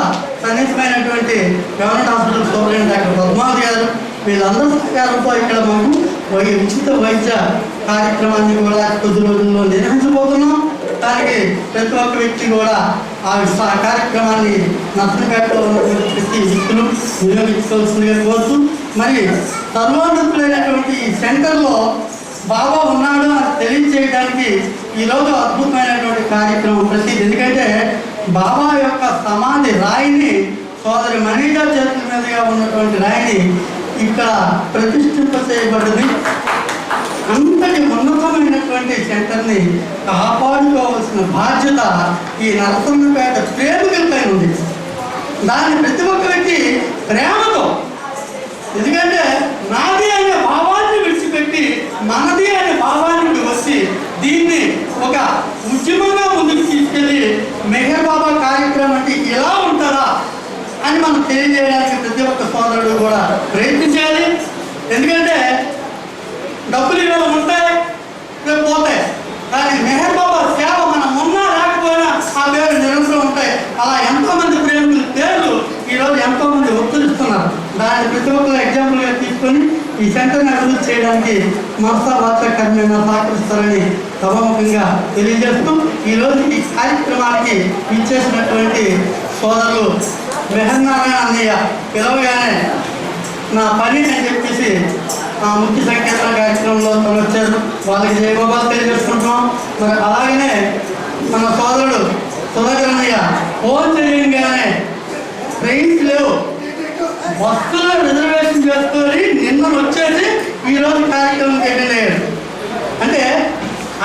సన్నిహితమైనటువంటి government hospital superintendent doctor Padmavati గారు, వీళ్ళందరూ సహకారంతో ఇక్కడ మాకు ఉచిత వైద్య కార్యక్రమాన్ని కూడా కొద్ది రోజుల్లో నిర్వహించబోతున్నాం. దానికి ప్రతి ఒక్క వ్యక్తి కూడా ఆ కార్యక్రమాన్ని నర్సంపేటలో ఉన్నటువంటి ప్రతి వ్యక్తులు వినియోగించుకోవాల్సిందిగా కోరుతూ, మరి సర్వోన్నతులైనటువంటి ఈ సెంటర్లో బాబా ఉన్నాడు అని తెలియజేయడానికి ఈరోజు అద్భుతమైనటువంటి కార్యక్రమం ప్రతిది. ఎందుకంటే బాబా యొక్క సమాధి రాయిని, సోదరి మనీజా చేతుల మీదుగా ఉన్నటువంటి రాయిని ఇక్కడ ప్రతిష్ఠింప చేయబడింది. అంతటి ఉన్నతమైనటువంటి సెంటర్ని కాపాడుకోవాల్సిన బాధ్యత ఈ నరసన్నపేట ప్రేమికులపై ఉంది. దాన్ని ప్రతి ఒక్క వ్యక్తి ప్రేమతో, ఎందుకంటే నాది అనే భావాన్ని విడిచిపెట్టి మనది అనే భావానికి వచ్చి దీన్ని ఒక ఉద్యమంగా ముందుకు తీసుకెళ్ళి మెహర్ బాబా కార్యక్రమం అంటే ఇలా ఉంటారా అని మనం తెలియజేయడానికి ప్రతి ఒక్క సోదరుడు కూడా ప్రయత్నించాలి. ఎందుకంటే డబ్బులు ఇవాళ ఉంటాయి, రేపు పోతాయి, కానీ మెహర్ బాబా సేవ మనం ఉన్నా రాకపోయినా ఆ పేరు నిరంతరం ఉంటాయి. అలా ఎంతోమంది ప్రేమికుల పేర్లు ఈరోజు ఎంతోమంది ఉత్తరిస్తున్నారు. దాన్ని ప్రతి ఒక్కరు ఎగ్జాంపుల్గా తీసుకొని ఈ సెంటర్ని అభివృద్ధి చేయడానికి మనసా వాచ కర్మేణ సహకరిస్తారని సభాముఖంగా తెలియజేస్తూ, ఈరోజు ఈ కార్యక్రమానికి ఇచ్చేసినటువంటి సోదరులు మెహర్ నారాయణ అన్నయ్య పిలవగానే నా పని అని చెప్పేసి ముఖ్య సంకేతన కార్యక్రమంలో తను వచ్చారు. వాళ్ళకి జయగోపాలు తెలియజేసుకుంటున్నాం. మరి అలాగనే మన సోదరుడు సుధాకరన్నయ్య ఫోన్ చేయగానే ట్రైన్స్ లేవు, బస్సులో రిజర్వేషన్ చేసుకొని నిన్న వచ్చేసి ఈరోజు కార్యక్రమం అటెండ్ అయ్యాడు. అంటే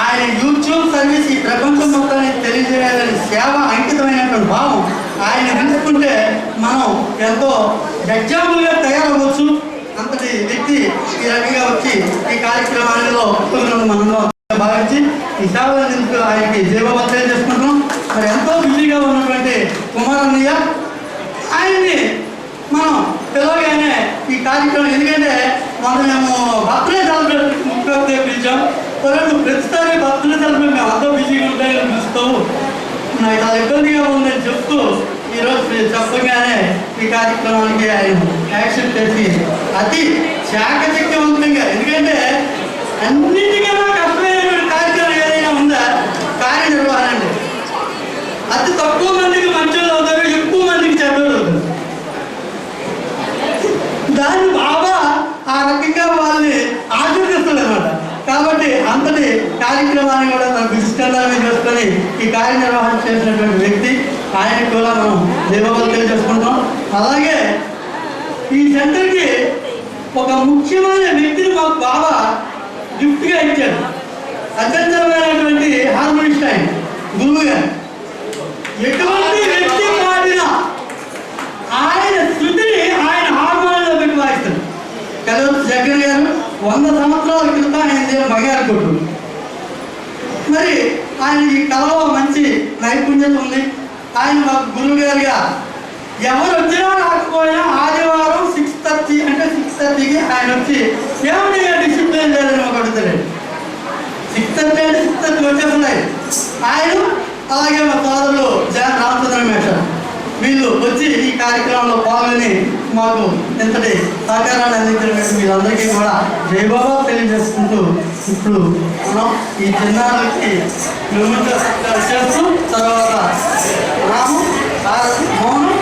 ఆయన యూట్యూబ్ సర్వీస్ ఈ ప్రపంచం మొత్తానికి తెలియజేయాలని సేవ అంకితమైనటువంటి భావం ఆయన తెలుసుకుంటే మనం ఎంతో ఎగ్జాంపుల్గా తయారవ్వచ్చు. అంతటి వ్యక్తి ఈ రకంగా వచ్చి ఈ కార్యక్రమాలలో మనలో భావించి ఈ సేవలు నిలుపు ఆయనకి జీవబద్ధ చేసుకుంటున్నాం. మరి ఎంతో బిజీగా ఉన్నటువంటి కుమారన్నయ్య ఆయన్ని మనం పిలవగానే ఈ కార్యక్రమం, ఎందుకంటే మనం మేము బర్త్డే సెలబ్రేట్ ముఖ్యంగా పిలిచాం. ప్రతిసారి బర్త్డే సెలబ్రేట్ మేము అంతా బిజీగా ఉంటాయని పిలుస్తాము, నాకు చాలా ఇబ్బందిగా ఉందని చెప్తూ ఈరోజు చెప్పగానే ఈ కార్యక్రమానికి ఆయన యాక్సెప్ట్ చేసి అతి చాకచక్యవంతంగా, ఎందుకంటే అన్నిటికన్నా కష్టమైనటువంటి కార్యక్రమం ఏదైనా ఉందా కార్యనిర్వహణ అండి. అతి తక్కువ మందికి మంచోళ్ళు అవుతారు, ఎక్కువ మందికి చెడ్డోళ్ళు అవుతారు. దాన్ని బాబా ఆ రకంగా వాళ్ళని ఆశీర్దిస్తుంది అనమాట. కాబట్టి అంతటి కార్యక్రమాన్ని కూడా తన విశిష్టంగా చేసుకొని ఈ కార్యనిర్వహణ చేసినటువంటి వ్యక్తి, ఆయనకు కూడా మనం దేవబద్ధం చేసుకుంటాం. అలాగే ఈ సెంటర్కి ఒక ముఖ్యమైన వ్యక్తిని మాకు బాబా గిఫ్ట్గా ఇచ్చాడు. అత్యంతమైనటువంటి హార్మోనిస్ట్ ఆయన గురువు గారు. ఎటువంటి వ్యక్తి పాడినా ఆయన శృతిని ఆయన హార్మోనియంలో పెట్టి వాయిస్తాడు. కలవతి జగన్ గారు 100 సంవత్సరాల క్రితం ఆయన మగారు కొట్టు. మరి ఆయనకి కళలో మంచి నైపుణ్యత ఉంది. ఆయన మాకు గురువు గారుగా ఎవరు వచ్చినా రాకపోయినా ఆదివారం 6:30 అంటే 6:30కి ఆయన వచ్చి ఏమని డిసిప్లిన్ లేదని మాకు అడుగుతాడు. 6:30 అంటే 6:30 వచ్చేస్తున్నాయి. ఆయన అలాగే మా సోదరులు జాన్ రామచంద్ర మేషర్ వీళ్ళు వచ్చి ఈ కార్యక్రమంలో పాల్గొని మాకు ఎంతటి సహకారాన్ని అందించినటువంటి వీళ్ళందరికీ కూడా జయబాబా తెలియజేసుకుంటూ ఇప్పుడు మనం ఈ చిన్నారులకి చేస్తూ తర్వాత రాము మౌనం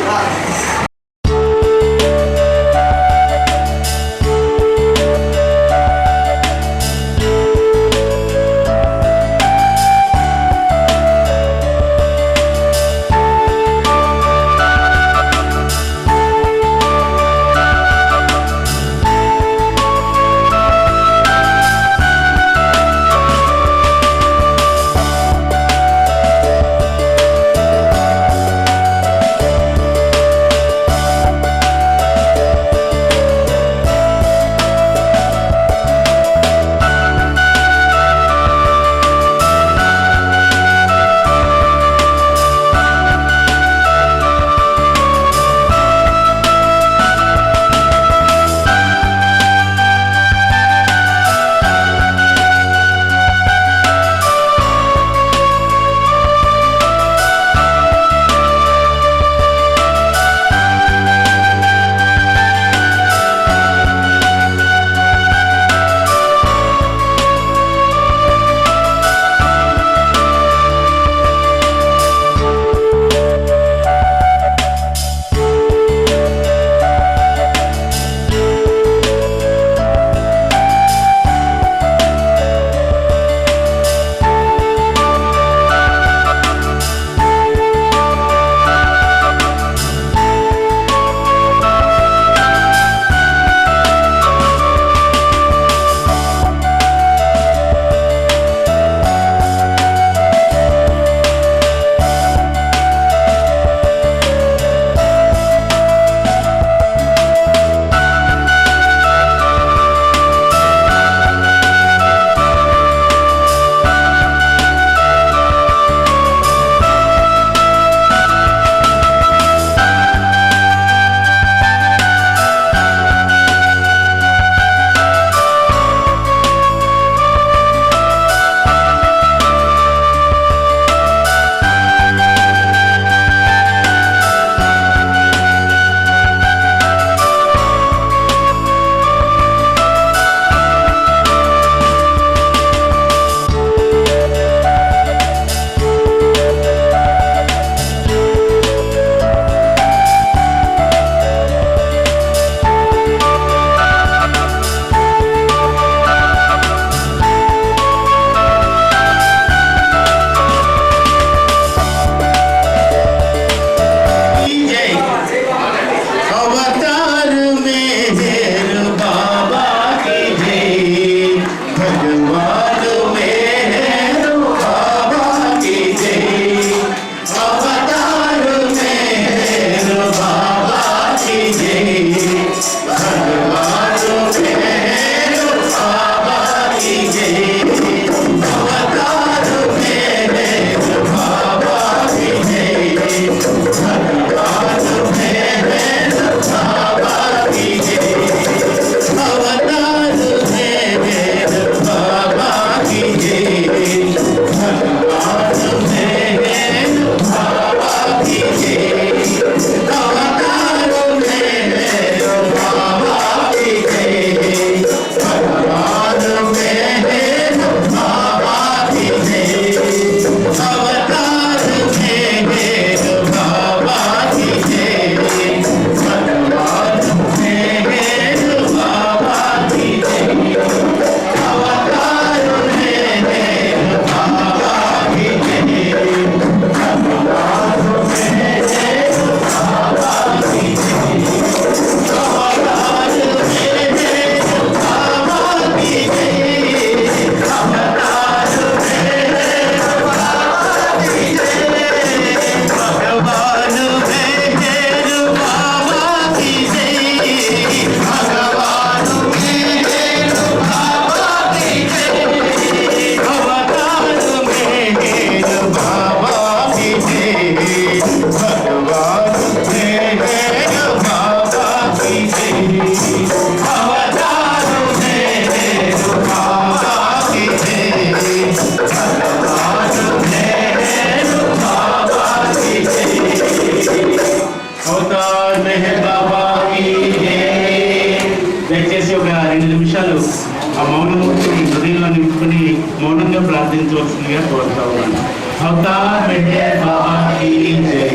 ప్రార్థించవలసిందిగా కోరుతా ఉన్నాను. అవతార్ మెహర్ బాబా కీ జై.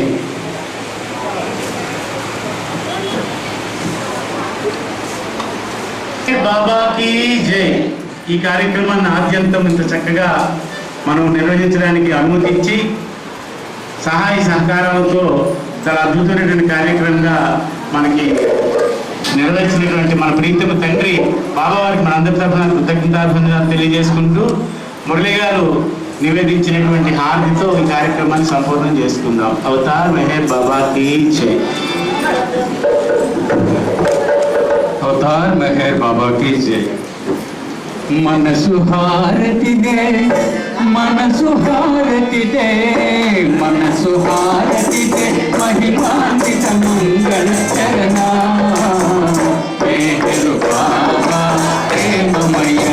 బాబాకి జై. ఈ కార్యక్రమాన్ని ఆద్యంతం ఇంత చక్కగా మనం నిర్వహించడానికి అనుమతి ఇచ్చి సహాయ సహకారాలతో చాలా అద్భుతమైనటువంటి కార్యక్రమంగా మనకి నిర్వహించినటువంటి మన ప్రీతమ తండ్రి బాబావారికి మనందరి తరఫున కృతజ్ఞతాభివందనాలు తెలియజేసుకుంటూ మురళి గారు నివేదించినటువంటి హారతితో ఈ కార్యక్రమాన్ని సంపూర్ణం చేసుకుందాం. అవతార్ మెహర్ బాబాకి జై. అవతార్ మెహర్ బాబా కీ జై. మనసు హారతిదే మనసు హారతిదే మనసు హారతిదే మహిమాన్విత మంగళ చరణ మెహరు బాబా ప్రేమమయ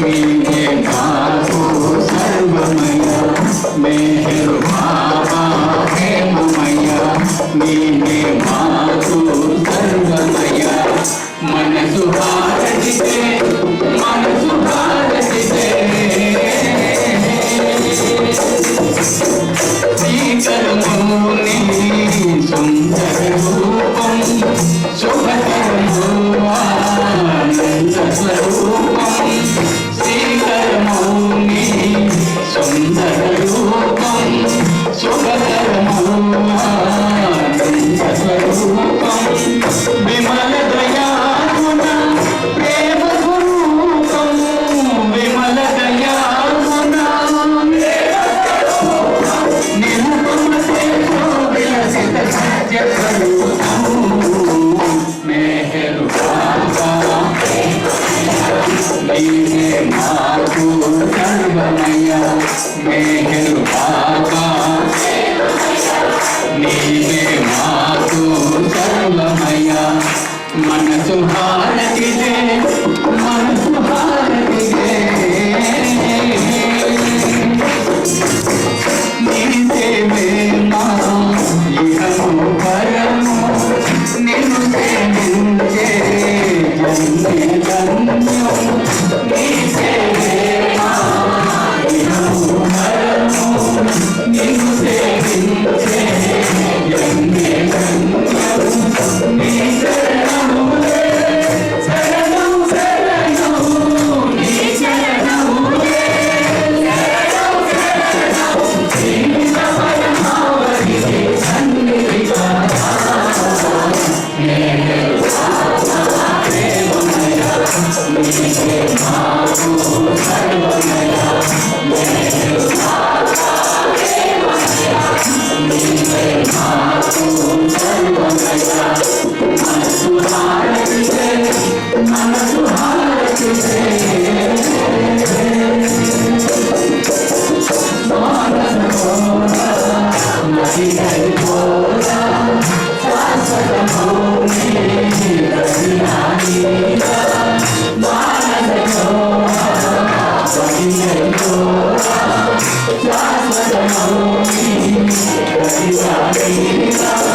మీరే మాకు సర్వమయ మెహరు బాబా ప్రేమమయ మీరే మాకు సర్వమయ మనసు హారతిదే మనసు హారతిదే శ్రీకరమౌని సుందర రూపం శుభకరము ఆనంద స్వరూపం శ్రీకరమౌని సుందర రూపం శుభకరము ఆనంద స్వరూపం విమల దయాగుణ ప్రేమ స్వరూపం విమల దయాగుణ నిరుపమ విలసిత సత్య స్వరూపం మెహరు బాబా నీవే మాకు సర్వమయ మెహరు బాబా నీవే మాకు సర్వమయ మనసు హారతిదే మనసు హారతిదే నీసేవే మా ఇహము పరము నిన్ను సేవించే జన్మే ధన్యం నీసేవే మా ఇహము పరము నిన్ను సేవించే జన్మే ధన్యం నీ శరణము శరణం శరణం నీ శరణము శాశ్వత